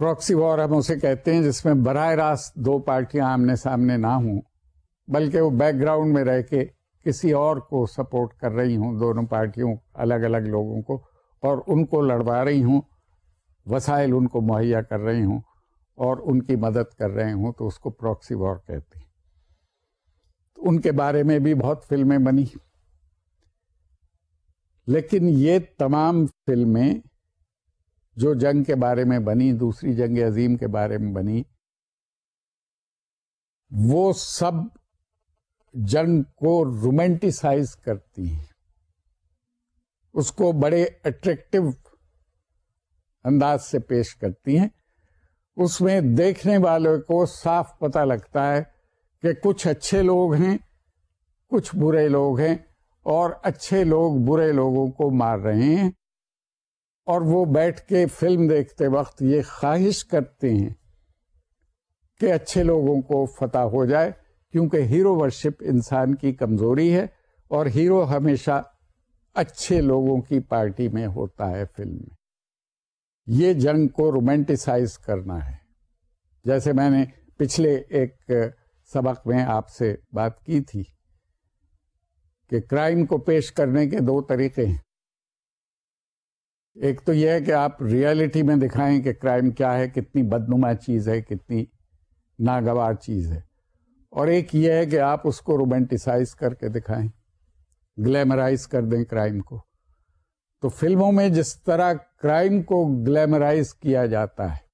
پراکسی وار ہم اسے کہتے ہیں جس میں براہ راست دو پارٹیاں آمنے سامنے نہ ہوں، بلکہ وہ بیک گراؤنڈ میں رہ کے کسی اور کو سپورٹ کر رہی ہوں، دونوں پارٹیوں الگ الگ لوگوں کو، اور ان کو لڑوا رہی ہوں، وسائل ان کو مہیا کر رہی ہوں اور ان کی مدد کر رہے ہوں، تو اس کو پراکسی وار کہتے ہیں۔ تو ان کے بارے میں بھی بہت فلمیں بنی، لیکن یہ تمام فلمیں جو جنگ کے بارے میں بنی، دوسری جنگ عظیم کے بارے میں بنی، وہ سب جنگ کو رومانٹیسائز کرتی ہیں، اس کو بڑے اٹریکٹیو انداز سے پیش کرتی ہیں۔ اس میں دیکھنے والوں کو صاف پتہ لگتا ہے کہ کچھ اچھے لوگ ہیں، کچھ برے لوگ ہیں، اور اچھے لوگ برے لوگوں کو مار رہے ہیں، اور وہ بیٹھ کے فلم دیکھتے وقت یہ خواہش کرتے ہیں کہ اچھے لوگوں کو فتح ہو جائے، کیونکہ ہیرو ورشپ انسان کی کمزوری ہے، اور ہیرو ہمیشہ اچھے لوگوں کی پارٹی میں ہوتا ہے فلم میں. یہ جنگ کو رومانٹیسائز کرنا ہے. جیسے میں نے پچھلے ایک سبق میں آپ سے بات کی تھی کہ کرائم کو پیش کرنے کے دو طریقے ہیں. ایک تو یہ ہے کہ آپ ریئلٹی میں دکھائیں کہ کرائم کیا ہے, کتنی بدنما چیز ہے, کتنی ناگوار چیز ہے. اور ایک یہ ہے کہ آپ اس کو رومانٹیسائز کر کے دکھائیں, گلیمرائز کر دیں کرائم کو. تو فلموں میں جس طرح کرائم کو گلیمرائز کیا جاتا ہے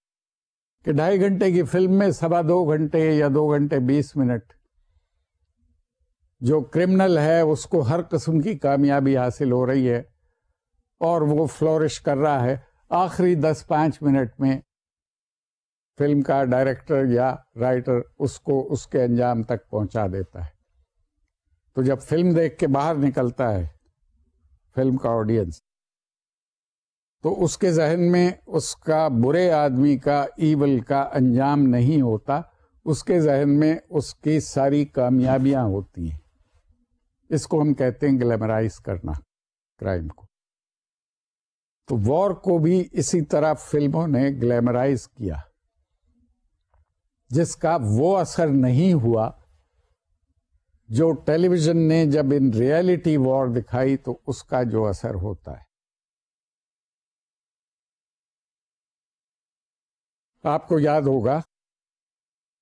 کہ 2.5 گھنٹے کی فلم میں 2.25 گھنٹے یا 2 گھنٹے 20 منٹ جو کرمنل ہے اس کو ہر قسم کی کامیابی حاصل ہو رہی ہے اور وہ فلورش کر رہا ہے, آخری 10-5 منٹ میں فلم کا ڈائریکٹر یا رائٹر اس کو اس کے انجام تک پہنچا دیتا ہے. تو جب فلم دیکھ کے باہر نکلتا ہے فلم کا آڈینس, تو اس کے ذہن میں اس کا برے آدمی کا, ایول کا انجام نہیں ہوتا, اس کے ذہن میں اس کی ساری کامیابیاں ہوتی ہیں. اس کو ہم کہتے ہیں گلیمرائز کرنا کرائم کو. تو وار کو بھی اسی طرح فلموں نے گلیمرائز کیا, جس کا وہ اثر نہیں ہوا جو ٹیلی ویژن نے جب ان ریئلٹی وار دکھائی تو اس کا جو اثر ہوتا ہے. آپ کو یاد ہوگا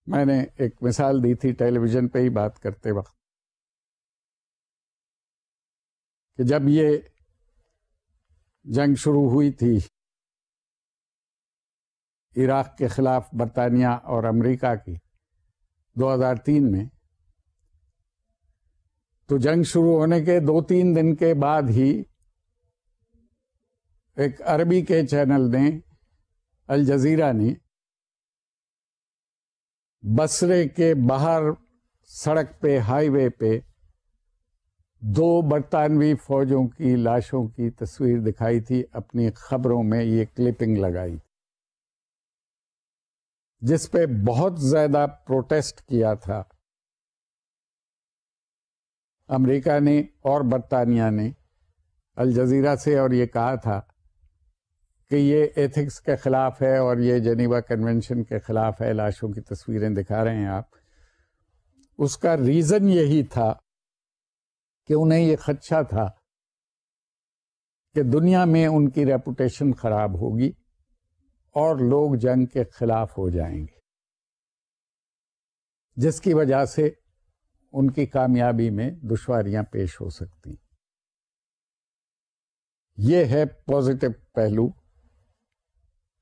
میں نے ایک مثال دی تھی ٹیلی ویژن پہ ہی بات کرتے وقت کہ جب یہ جنگ شروع ہوئی تھی عراق کے خلاف برطانیہ اور امریکہ کی 2003 میں, تو جنگ شروع ہونے کے 2-3 دن کے بعد ہی ایک عربی کے چینل نے, الجزیرہ نے, بصرے کے باہر سڑک پہ, ہائی وے پہ 2 برطانوی فوجوں کی لاشوں کی تصویر دکھائی تھی, اپنی خبروں میں یہ کلپنگ لگائی, جس پہ بہت زیادہ پروٹیسٹ کیا تھا امریکہ نے اور برطانیہ نے الجزیرہ سے, اور یہ کہا تھا کہ یہ ایتھکس کے خلاف ہے اور یہ جنیوا کنونشن کے خلاف ہے, لاشوں کی تصویریں دکھا رہے ہیں آپ. اس کا ریزن یہی تھا کہ انہیں یہ خدشہ تھا کہ دنیا میں ان کی ریپوٹیشن خراب ہوگی اور لوگ جنگ کے خلاف ہو جائیں گے, جس کی وجہ سے ان کی کامیابی میں دشواریاں پیش ہو سکتی. یہ ہے پازیٹو پہلو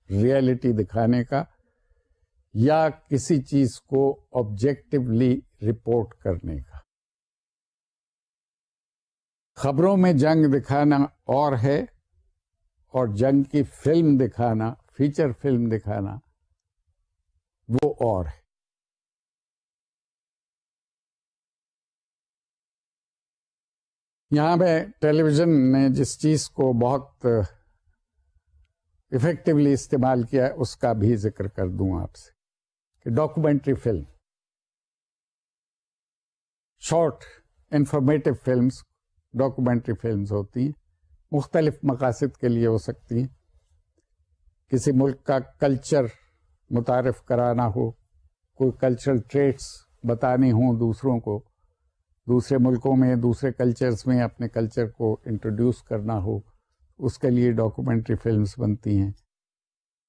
ریئلٹی دکھانے کا, یا کسی چیز کو آبجیکٹولی رپورٹ کرنے کا. خبروں میں جنگ دکھانا اور ہے, اور جنگ کی فلم دکھانا, فیچر فلم دکھانا, وہ اور ہے. یہاں پہ ٹیلی ویژن نے جس چیز کو بہت افیکٹولی استعمال کیا ہے اس کا بھی ذکر کر دوں آپ سے کہ documentary film, short informative films documentary films ہوتی ہیں, مختلف مقاصد کے لیے ہو سکتی ہیں. کسی ملک کا کلچر متعارف کرانا ہو, کوئی کلچرل ٹریٹس بتانے ہوں دوسروں کو, دوسرے ملکوں میں دوسرے کلچرز میں اپنے کلچر کو انٹروڈیوس کرنا ہو, اس کے لیے ڈاکومنٹری فلمز بنتی ہیں.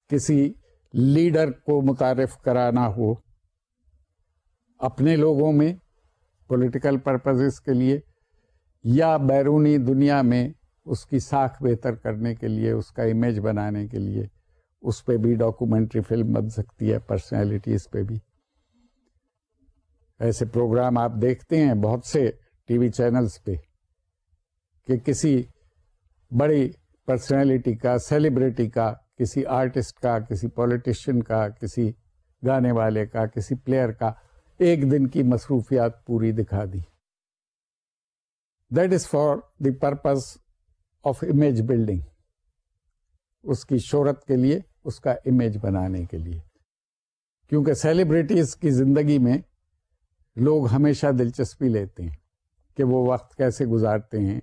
کسی لیڈر کو متعارف کرانا ہو اپنے لوگوں میں پولیٹیکل پرپزز کے لیے, یا بیرونی دنیا میں اس کی ساکھ بہتر کرنے کے لیے, اس کا امیج بنانے کے لیے, اس پہ بھی ڈاکومنٹری فلم بن سکتی ہے, پرسنالٹیز پہ بھی. ایسے پروگرام آپ دیکھتے ہیں بہت سے ٹی وی چینلز پہ کہ کسی بڑی پرسنالٹی کا, سیلیبریٹی کا, کسی آرٹسٹ کا, کسی پولیٹیشین کا, کسی گانے والے کا, کسی پلیئر کا ایک دن کی مصروفیات پوری دکھا دی. That is for the purpose of image building, اس کی شہرت کے لیے, اس کا امیج بنانے کے لیے. کیونکہ سیلیبریٹیز کی زندگی میں لوگ ہمیشہ دلچسپی لیتے ہیں کہ وہ وقت کیسے گزارتے ہیں,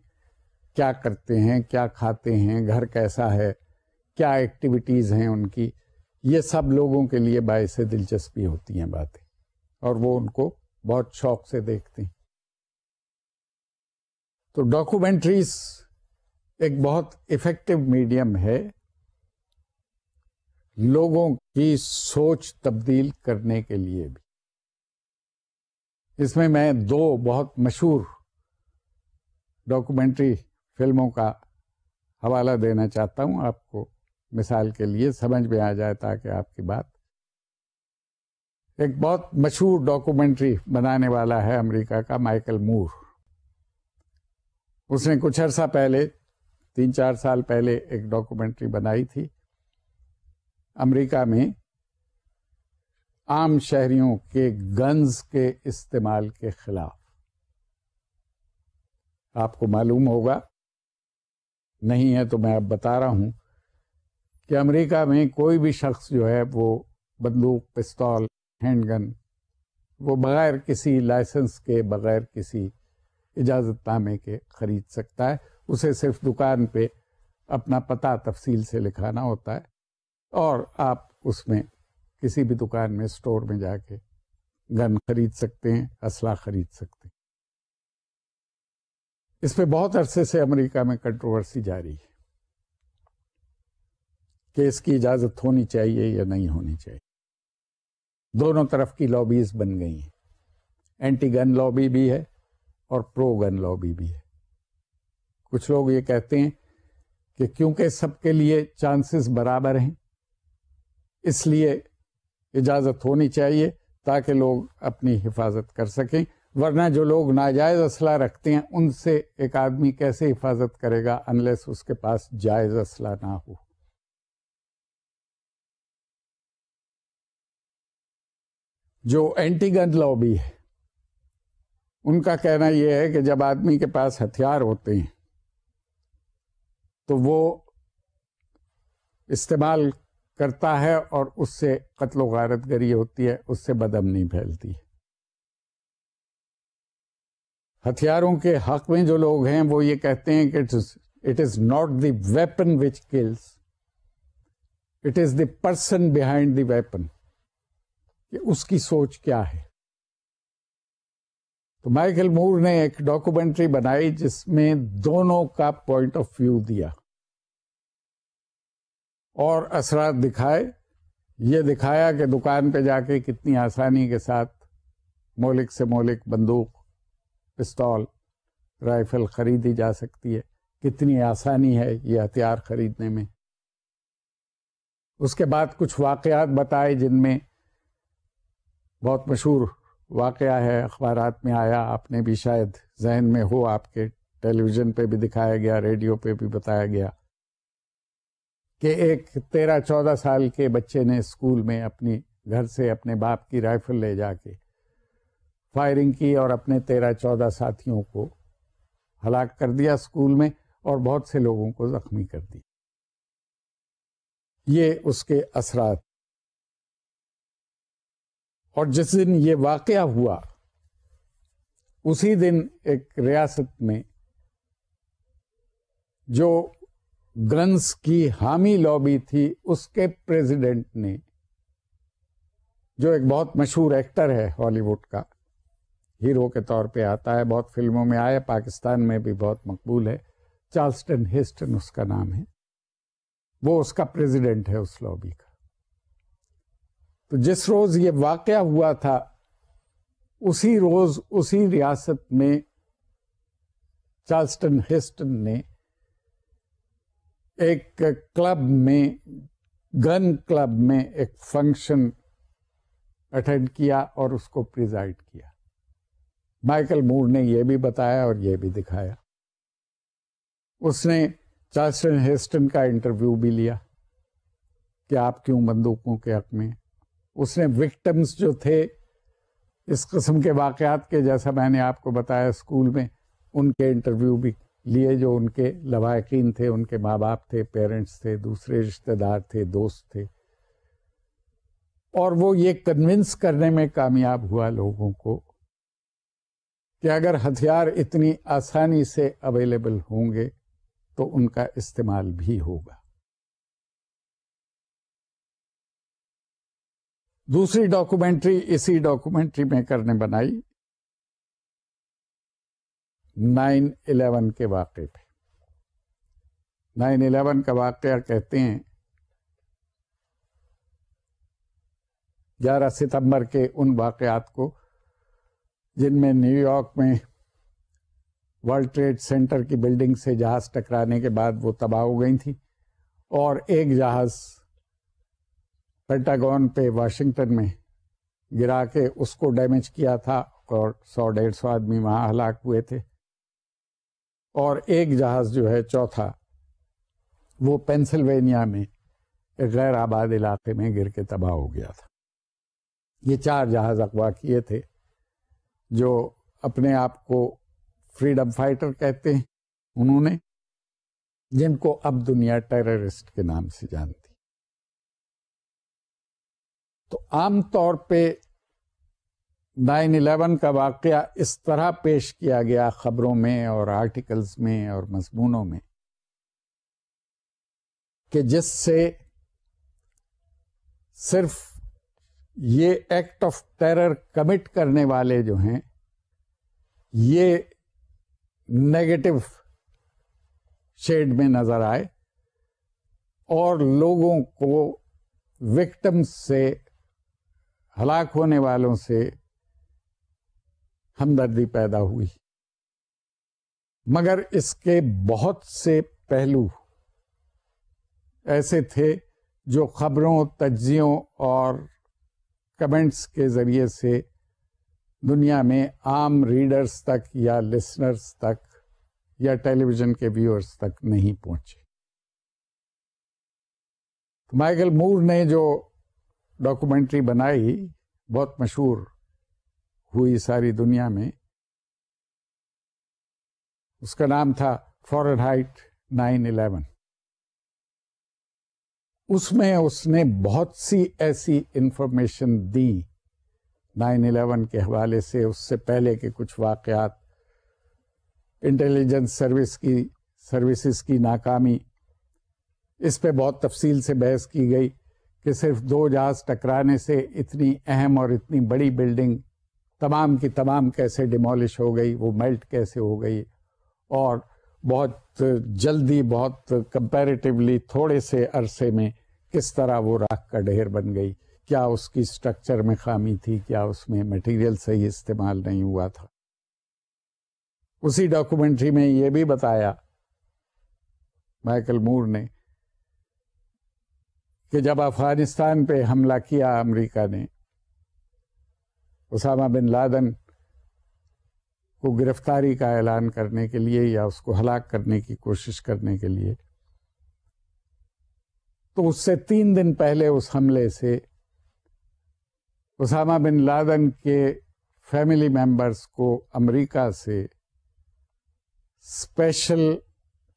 کیا کرتے ہیں، کیا کھاتے ہیں، گھر کیسا ہے، کیا ایکٹیویٹیز ہیں ان کی، یہ سب لوگوں کے لیے باعث دلچسپی ہوتی ہیں باتیں، اور وہ ان کو بہت شوق سے دیکھتے ہیں. تو ڈاکومنٹریز ایک بہت افیکٹو میڈیم ہے لوگوں کی سوچ تبدیل کرنے کے لیے بھی. اس میں دو بہت مشہور ڈاکومنٹری فلموں کا حوالہ دینا چاہتا ہوں آپ کو، مثال کے لیے سمجھ میں آ جائے تاکہ آپ کی بات. ایک بہت مشہور ڈاکومنٹری بنانے والا ہے امریکہ کا مائیکل مور. اس نے کچھ عرصہ پہلے 3-4 سال پہلے ایک ڈاکومنٹری بنائی تھی امریکہ میں عام شہریوں کے گنز کے استعمال کے خلاف. آپ کو معلوم ہوگا، نہیں ہے تو میں اب بتا رہا ہوں کہ امریکہ میں کوئی بھی شخص جو ہے وہ بندوق، پستول، ہینڈ گن وہ بغیر کسی لائسنس کے، بغیر کسی اجازت نامے کے خرید سکتا ہے. اسے صرف دکان پہ اپنا پتہ تفصیل سے لکھانا ہوتا ہے اور آپ اس میں کسی بھی دکان میں، اسٹور میں جا کے گن خرید سکتے ہیں، اسلحہ خرید سکتے ہیں. اس پہ بہت عرصے سے امریکہ میں کنٹروورسی جاری ہے کہ اس کی اجازت ہونی چاہیے یا نہیں ہونی چاہیے. دونوں طرف کی لابیز بن گئی ہیں، اینٹی گن لابی بھی ہے اور پرو گن لابی بھی ہے. کچھ لوگ یہ کہتے ہیں کہ کیونکہ سب کے لیے چانسز برابر ہیں اس لیے اجازت ہونی چاہیے تاکہ لوگ اپنی حفاظت کر سکیں، ورنہ جو لوگ ناجائز اسلحہ رکھتے ہیں ان سے ایک آدمی کیسے حفاظت کرے گا انلیس اس کے پاس جائز اسلحہ نہ ہو. جو اینٹی گن لابی ہے ان کا کہنا یہ ہے کہ جب آدمی کے پاس ہتھیار ہوتے ہیں تو وہ استعمال کرتا ہے اور اس سے قتل و غارت گری ہوتی ہے، اس سے بدامنی پھیلتی ہے. ہتھیاروں کے حق میں جو لوگ ہیں وہ یہ کہتے ہیں کہ it is not the weapon which kills, it is the person behind the weapon, کہ اس کی سوچ کیا ہے. تو مائیکل مور نے ایک ڈاکومنٹری بنائی جس میں دونوں کا پوائنٹ آف ویو دیا اور اثرات دکھائے. یہ دکھایا کہ دکان پہ جا کے کتنی آسانی کے ساتھ مولک سے مولک بندوق، پستول، رائفل خریدی جا سکتی ہے، کتنی آسانی ہے یہ ہتھیار خریدنے میں. اس کے بعد کچھ واقعات بتائے جن میں بہت مشہور واقعہ ہے، اخبارات میں آیا، آپ نے بھی شاید ذہن میں ہو، آپ کے ٹیلی ویژن پہ بھی دکھایا گیا، ریڈیو پہ بھی بتایا گیا کہ ایک 13-14 سال کے بچے نے اسکول میں اپنی گھر سے اپنے باپ کی رائفل لے جا کے فائرنگ کی اور اپنے 13-14 ساتھیوں کو ہلاک کر دیا اسکول میں، اور بہت سے لوگوں کو زخمی کر دیا. یہ اس کے اثرات. اور جس دن یہ واقعہ ہوا اسی دن ایک ریاست میں جو گنز کی حامی لابی تھی اس کے پریزیڈنٹ نے، جو ایک بہت مشہور ایکٹر ہے ہالی ووڈ کا، ہیرو کے طور پہ آتا ہے، بہت فلموں میں آیا، پاکستان میں بھی بہت مقبول ہے، چارلسٹن ہیسٹن اس کا نام ہے، وہ اس کا پریزیڈنٹ ہے اس لابی کا. تو جس روز یہ واقعہ ہوا تھا اسی روز اسی ریاست میں چارلسٹن ہیسٹن نے ایک کلب میں، گن کلب میں ایک فنکشن اٹینڈ کیا اور اس کو پریزائڈ کیا. مائیکل مور نے یہ بھی بتایا اور یہ بھی دکھایا. اس نے چارلسٹن ہیسٹن کا انٹرویو بھی لیا کہ آپ کیوں بندوقوں کے حق میں. اس نے وکٹمز جو تھے اس قسم کے واقعات کے، جیسا میں نے آپ کو بتایا اسکول میں، ان کے انٹرویو بھی لیے، جو ان کے لواحقین تھے، ان کے ماں باپ تھے، پیرنٹس تھے، دوسرے رشتہ دار تھے، دوست تھے. اور وہ یہ کنونس کرنے میں کامیاب ہوا لوگوں کو کہ اگر ہتھیار اتنی آسانی سے اویلیبل ہوں گے تو ان کا استعمال بھی ہوگا. دوسری ڈاکومنٹری اسی ڈاکومنٹری میکر نے بنائی 9/11 کے واقعے پہ. 9/11 کا واقعہ کہتے ہیں 11 ستمبر کے ان واقعات کو جن میں نیو یارک میں ورلڈ ٹریڈ سینٹر کی بلڈنگ سے جہاز ٹکرانے کے بعد وہ تباہ ہو گئی تھی، اور ایک جہاز پینٹاگون پہ واشنگٹن میں گرا کے اس کو ڈیمیج کیا تھا اور 100-150 آدمی وہاں ہلاک ہوئے تھے. اور ایک جہاز جو ہے چوتھا وہ پینسلوینیا میں ایک غیر آباد علاقے میں گر کے تباہ ہو گیا تھا. یہ 4 جہاز اغوا کیے تھے جو اپنے آپ کو فریڈم فائٹر کہتے ہیں انہوں نے، جن کو اب دنیا ٹیررسٹ کے نام سے جانتی. تو عام طور پہ 9/11 کا واقعہ اس طرح پیش کیا گیا خبروں میں اور آرٹیکلز میں اور مضمونوں میں کہ جس سے صرف یہ ایکٹ آف ٹیرر کمٹ کرنے والے جو ہیں یہ نیگیٹو شیڈ میں نظر آئے، اور لوگوں کو وکٹمز سے، ہلاک ہونے والوں سے ہمدردی پیدا ہوئی. مگر اس کے بہت سے پہلو ایسے تھے جو خبروں، تجزیوں اور کمنٹس کے ذریعے سے دنیا میں عام ریڈرز تک یا لسنرز تک یا ٹیلی ویژن کے ویورز تک نہیں پہنچے. مائیکل مور نے جو ڈاکومنٹری بنائی بہت مشہور ہوئی ساری دنیا میں، اس کا نام تھا فارنہائٹ 9/11. اس میں اس نے بہت سی ایسی انفارمیشن دی 9/11 کے حوالے سے، اس سے پہلے کے کچھ واقعات، انٹیلیجنس سروسز کی ناکامی. اس پہ بہت تفصیل سے بحث کی گئی کہ صرف 2 جہاز ٹکرانے سے اتنی اہم اور اتنی بڑی بلڈنگ تمام کی تمام کیسے ڈیمولش ہو گئی، وہ میلٹ کیسے ہو گئی، اور بہت جلدی، بہت کمپیریٹیولی تھوڑے سے عرصے میں کس طرح وہ راکھ کا ڈھیر بن گئی. کیا اس کی سٹرکچر میں خامی تھی، کیا اس میں مٹیریل صحیح استعمال نہیں ہوا تھا. اسی ڈاکومنٹری میں یہ بھی بتایا مائیکل مور نے کہ جب افغانستان پہ حملہ کیا امریکہ نے اسامہ بن لادن کو گرفتاری کا اعلان کرنے کے لیے یا اس کو ہلاک کرنے کی کوشش کرنے کے لیے، تو اس سے 3 دن پہلے اس حملے سے اسامہ بن لادن کے فیملی ممبرز کو امریکہ سے اسپیشل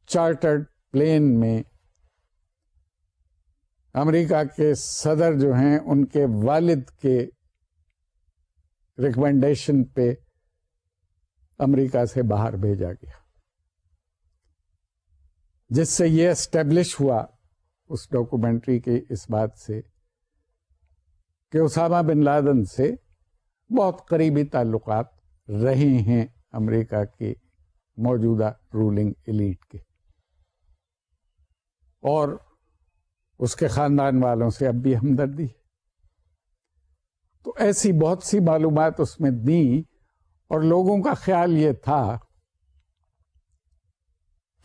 چارٹرڈ پلین میں امریکہ کے صدر جو ہیں ان کے والد کے ریکمنڈیشن پہ امریکہ سے باہر بھیجا گیا، جس سے یہ اسٹیبلش ہوا اس ڈاکومنٹری کے اس بات سے کہ اسامہ بن لادن سے بہت قریبی تعلقات رہے ہیں امریکہ کے موجودہ رولنگ ایلیٹ کے، اور اس کے خاندان والوں سے اب بھی ہمدردی ہے. تو ایسی بہت سی معلومات اس میں دیں، اور لوگوں کا خیال یہ تھا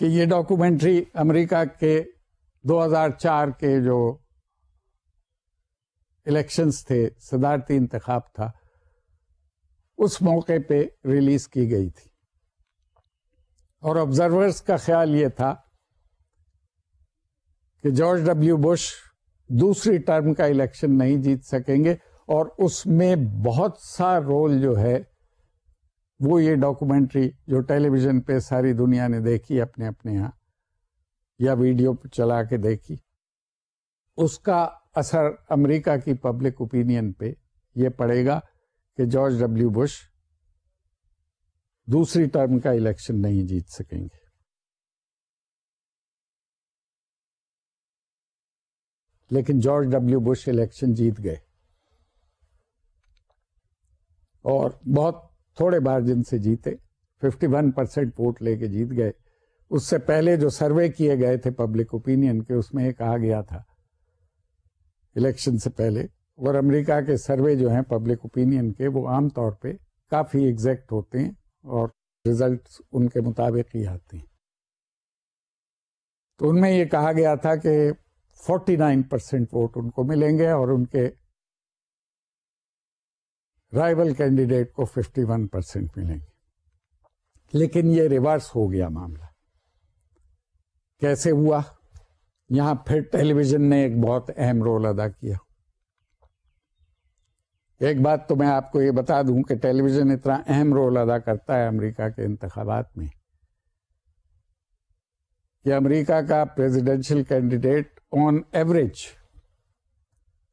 کہ یہ ڈاکومنٹری امریکہ کے 2004 کے جو الیکشنز تھے، صدارتی انتخاب تھا، اس موقع پہ ریلیز کی گئی تھی، اور آبزرورز کا خیال یہ تھا کہ جارج ڈبلیو بش دوسری ٹرم کا الیکشن نہیں جیت سکیں گے، اور اس میں بہت سا رول جو ہے وہ یہ ڈاکومنٹری جو ٹیلی ویژن پہ ساری دنیا نے دیکھی اپنے اپنے ہاں یا ویڈیو چلا کے دیکھی، اس کا اثر امریکہ کی پبلک اوپینین پہ یہ پڑے گا کہ جارج ڈبلیو بش دوسری ٹرم کا الیکشن نہیں جیت سکیں گے. لیکن جارج ڈبلیو بش الیکشن جیت گئے اور بہت تھوڑے مارجن سے جیتے, 51% ووٹ لے کے جیت گئے. اس سے پہلے جو سروے کیے گئے تھے پبلک اوپینین کے, اس میں یہ کہا گیا تھا الیکشن سے پہلے, اور امریکہ کے سروے جو ہیں پبلک اوپینین کے وہ عام طور پہ کافی ایگزیکٹ ہوتے ہیں اور ریزلٹس ان کے مطابق ہی آتے ہیں. تو ان میں یہ کہا گیا تھا کہ 49% ووٹ ان کو ملیں گے اور ان کے رائیول کینڈیڈیٹ کو 51% ملیں گے. لیکن یہ ریورس ہو گیا معاملہ. کیسے ہوا؟ یہاں پھر ٹیلی ویژن نے ایک بہت اہم رول ادا کیا. ایک بات تو میں آپ کو یہ بتا دوں کہ ٹیلی ویژن اتنا اہم رول ادا کرتا ہے امریکہ کے انتخابات میں کہ امریکہ کا پریزیڈنشل کینڈیڈیٹ آن ایوریج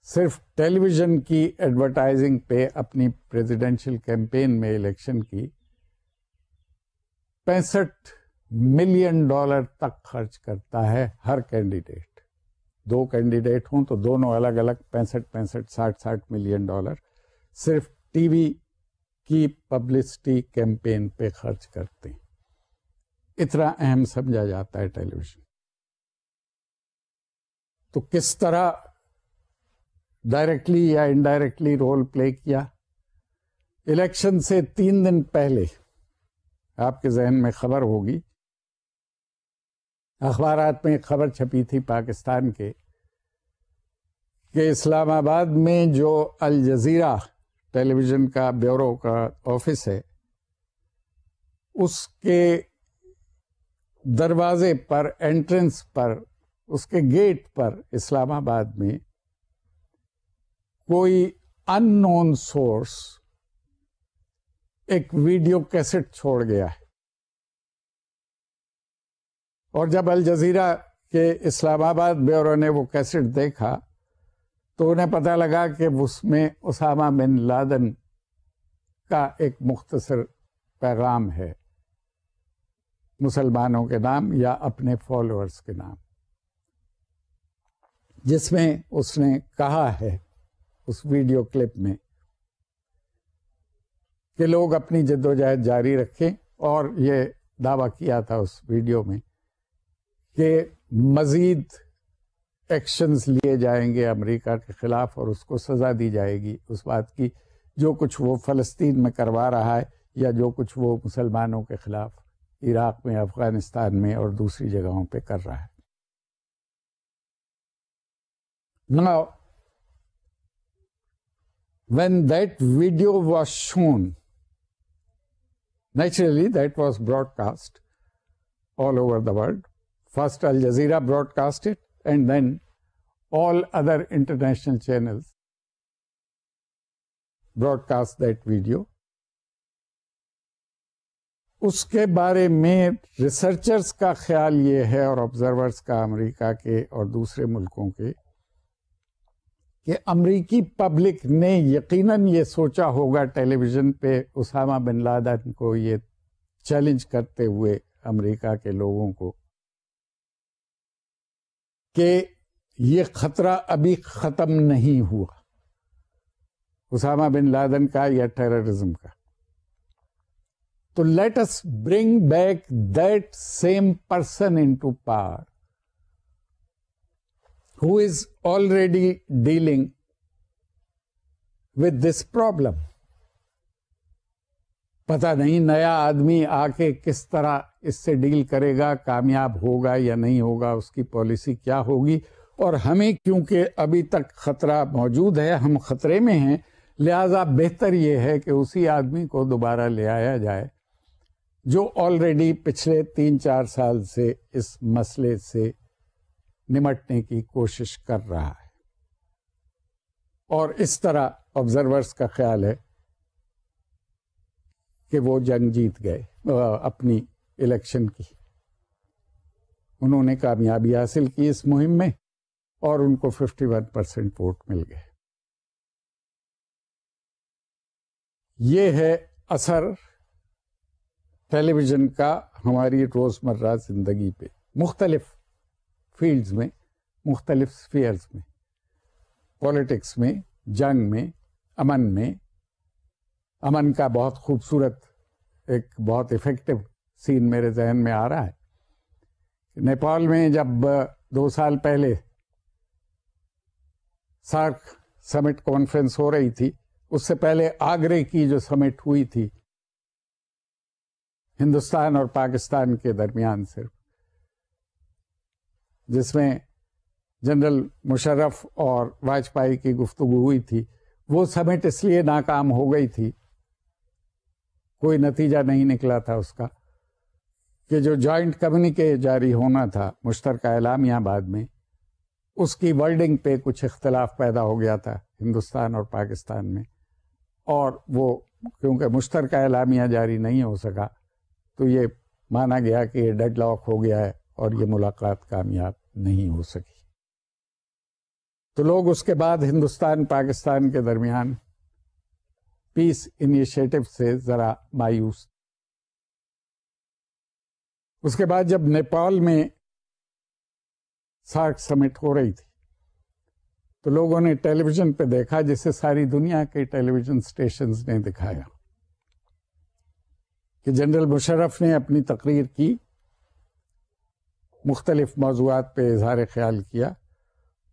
صرف ٹیلی ویژن کی ایڈورٹائزنگ پہ اپنی پریزیڈنشل کیمپین میں الیکشن کی $65 ملین تک خرچ کرتا ہے ہر کینڈیڈیٹ. 2 کینڈیڈیٹ ہوں تو دونوں الگ الگ 65 ملین ڈالر صرف ٹی وی کی پبلسٹی کیمپین پہ خرچ کرتے ہیں. اتنا اہم سمجھا جاتا ہے ٹیلی ویژن. تو کس طرح ڈائریکٹلی یا انڈائریکٹلی رول پلے کیا؟ الیکشن سے 3 دن پہلے آپ کے ذہن میں خبر ہوگی, اخبارات میں ایک خبر چھپی تھی پاکستان کے کہ اسلام آباد میں جو الجزیرہ ٹیلی ویژن کا بیورو کا آفس ہے, اس کے دروازے پر, انٹرنس پر, اس کے گیٹ پر اسلام آباد میں کوئی ان نون سورس ایک ویڈیو کیسٹ چھوڑ گیا ہے. اور جب الجزیرہ کے اسلام آباد بیورو نے وہ کیسٹ دیکھا تو انہیں پتہ لگا کہ اس میں اسامہ بن لادن کا ایک مختصر پیغام ہے مسلمانوں کے نام یا اپنے فالوورز کے نام, جس میں اس نے کہا ہے اس ویڈیو کلپ میں کہ لوگ اپنی جدوجہد جاری رکھیں, اور یہ دعویٰ کیا تھا اس ویڈیو میں کہ مزید ایکشنز لیے جائیں گے امریکہ کے خلاف اور اس کو سزا دی جائے گی اس بات کی جو کچھ وہ فلسطین میں کروا رہا ہے یا جو کچھ وہ مسلمانوں کے خلاف عراق میں, افغانستان میں اور دوسری جگہوں پہ کر رہا ہے. Now, when that video was shown, naturally that was broadcast all over the world. First Al Jazeera broadcast it, and then all other international channels broadcast that video. اس کے بارے میں ریسرچرز کا خیال یہ ہے اور آبزرورز کا امریکہ کے اور دوسرے ملکوں کے کہ امریکی پبلک نے یقیناً یہ سوچا ہوگا ٹیلی ویژن پہ اسامہ بن لادن کو یہ چیلنج کرتے ہوئے امریکہ کے لوگوں کو کہ یہ خطرہ ابھی ختم نہیں ہوا اسامہ بن لادن کا یا ٹیررزم کا. تو late us bring back that same person into power who is already dealing with this problem. پتہ نہیں نیا آدمی آ کے کس طرح اس سے ڈیل کرے گا, کامیاب ہوگا یا نہیں ہوگا, اس کی پالیسی کیا ہوگی. اور ہمیں کیونکہ ابھی تک خطرہ موجود ہے, ہم خطرے میں ہیں, لہذا بہتر یہ ہے کہ اسی آدمی کو دوبارہ لے آیا جائے جو آلریڈی پچھلے 3-4 سال سے اس مسئلے سے نمٹنے کی کوشش کر رہا ہے. اور اس طرح آبزرورز کا خیال ہے کہ وہ جنگ جیت گئے اپنی الیکشن کی. انہوں نے کامیابی حاصل کی اس مہم میں اور ان کو 51% ووٹ مل گئے. یہ ہے اثر ٹیلی ویژن کا ہماری روزمرہ زندگی پہ, مختلف فیلڈز میں, مختلف سفیئرز میں. پالیٹکس میں، جنگ میں، امن کا بہت خوبصورت ایک بہت ایفیکٹو سین میرے ذہن میں آ رہا ہے۔ نیپال میں جب 2 سال پہلے سارک سمٹ کانفرنس ہو رہی تھی، اس سے پہلے آگرے کی جو سمٹ ہوئی تھی ہندوستان اور پاکستان کے درمیان صرف، جس میں جنرل مشرف اور واجپئی کی گفتگو ہوئی تھی، وہ سمٹ اس لیے ناکام ہو گئی تھی، کوئی نتیجہ نہیں نکلا تھا اس کا، کہ جو جوائنٹ کمیونیکے جاری ہونا تھا مشترکہ اعلامیہ بعد میں، اس کی ورڈنگ پہ کچھ اختلاف پیدا ہو گیا تھا ہندوستان اور پاکستان میں، اور وہ کیونکہ مشترکہ اعلامیہ جاری نہیں ہو سکا تو یہ مانا گیا کہ یہ ڈیڈ لاک ہو گیا ہے اور یہ ملاقات کامیاب نہیں ہو سکی۔ تو لوگ اس کے بعد ہندوستان پاکستان کے درمیان پیس انیشیٹو سے ذرا مایوس۔ اس کے بعد جب نیپال میں سارک سمٹ ہو رہی تھی تو لوگوں نے ٹیلی ویژن پہ دیکھا، جسے ساری دنیا کے ٹیلی ویژن اسٹیشنز نے دکھایا، کہ جنرل مشرف نے اپنی تقریر کی، مختلف موضوعات پہ اظہار خیال کیا،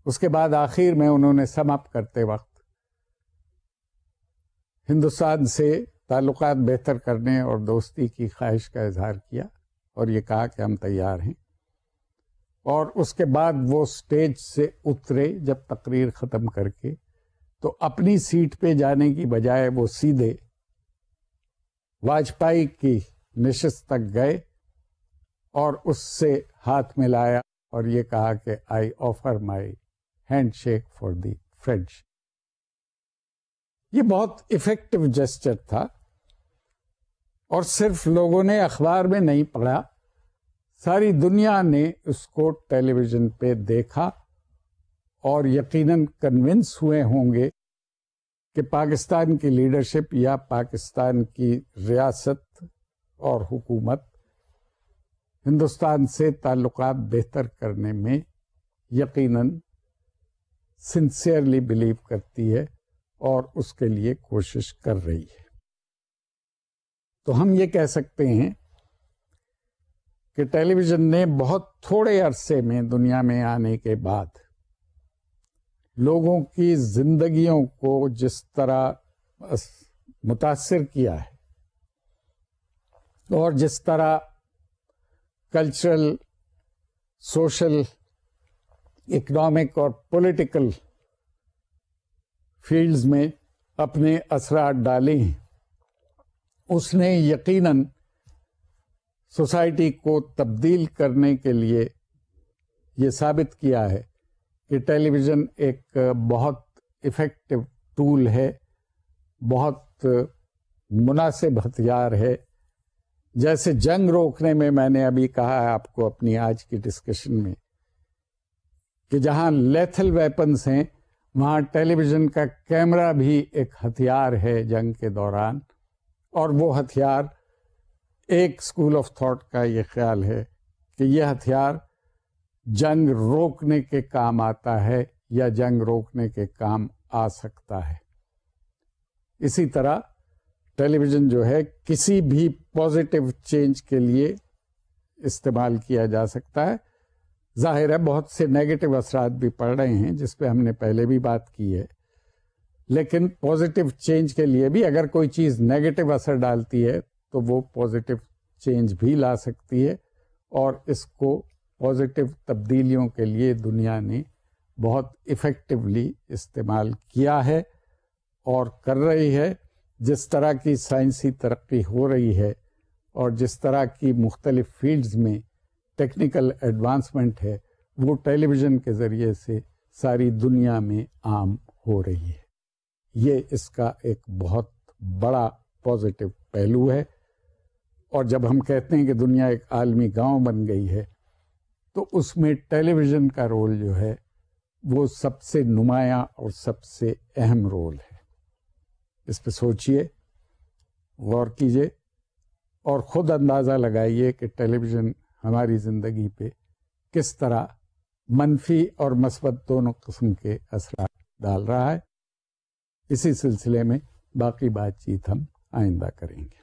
اس کے بعد آخر میں انہوں نے سم اپ کرتے وقت ہندوستان سے تعلقات بہتر کرنے اور دوستی کی خواہش کا اظہار کیا اور یہ کہا کہ ہم تیار ہیں، اور اس کے بعد وہ سٹیج سے اترے جب تقریر ختم کر کے، تو اپنی سیٹ پہ جانے کی بجائے وہ سیدھے واجپئی کی نشست تک گئے اور اس سے ہاتھ ملایا اور یہ کہا کہ آئی offer my hand shake for the friendship. یہ بہت افیکٹو جسچر تھا، اور صرف لوگوں نے اخبار میں نہیں پڑھا، ساری دنیا نے اس کو ٹیلی ویژن پہ دیکھا، اور یقیناً کنونس ہوئے ہوں گے کہ پاکستان کی لیڈرشپ یا پاکستان کی ریاست اور حکومت ہندوستان سے تعلقات بہتر کرنے میں یقیناً سنسیئرلی بلیو کرتی ہے اور اس کے لیے کوشش کر رہی ہے۔ تو ہم یہ کہہ سکتے ہیں کہ ٹیلی ویژن نے بہت تھوڑے عرصے میں دنیا میں آنے کے بعد لوگوں کی زندگیوں کو جس طرح متاثر کیا ہے، اور جس طرح کلچرل، سوشل، اکنامک اور پولیٹیکل فیلڈز میں اپنے اثرات ڈالے ہیں، اس نے یقیناً سوسائٹی کو تبدیل کرنے کے لیے یہ ثابت کیا ہے کہ ٹیلی ویژن ایک بہت ایفیکٹو ٹول ہے، بہت مناسب ہتھیار ہے۔ جیسے جنگ روکنے میں نے ابھی کہا ہے آپ کو اپنی آج کی ڈسکشن میں، کہ جہاں لیتھل ویپنز ہیں وہاں ٹیلی ویژن کا کیمرہ بھی ایک ہتھیار ہے جنگ کے دوران، اور وہ ہتھیار، ایک اسکول آف تھاٹ کا یہ خیال ہے کہ یہ ہتھیار جنگ روکنے کے کام آتا ہے یا جنگ روکنے کے کام آ سکتا ہے۔ اسی طرح ٹیلی ویژن جو ہے کسی بھی پازیٹیو چینج کے لیے استعمال کیا جا سکتا ہے۔ ظاہر ہے بہت سے نیگیٹو اثرات بھی پڑ رہے ہیں جس پہ ہم نے پہلے بھی بات کی ہے، لیکن پازیٹیو چینج کے لیے بھی اگر کوئی چیز نیگیٹو اثر ڈالتی ہے تو وہ پازیٹیو چینج بھی لا سکتی ہے، اور اس کو پازیٹیو تبدیلیوں کے لیے دنیا نے بہت ایفیکٹولی استعمال کیا ہے اور کر رہی ہے۔ جس طرح کی سائنسی ترقی ہو رہی ہے اور جس طرح کی مختلف فیلڈز میں ٹیکنیکل ایڈوانسمنٹ ہے، وہ ٹیلی ویژن کے ذریعے سے ساری دنیا میں عام ہو رہی ہے۔ یہ اس کا ایک بہت بڑا پازیٹیو پہلو ہے، اور جب ہم کہتے ہیں کہ دنیا ایک عالمی گاؤں بن گئی ہے تو اس میں ٹیلی ویژن کا رول جو ہے وہ سب سے نمایاں اور سب سے اہم رول ہے۔ اس پہ سوچئے، غور کیجئے، اور خود اندازہ لگائیے کہ ٹیلی ویژن ہماری زندگی پہ کس طرح منفی اور مثبت دونوں قسم کے اثرات ڈال رہا ہے. اسی سلسلے میں باقی بات چیت ہم آئندہ کریں گے.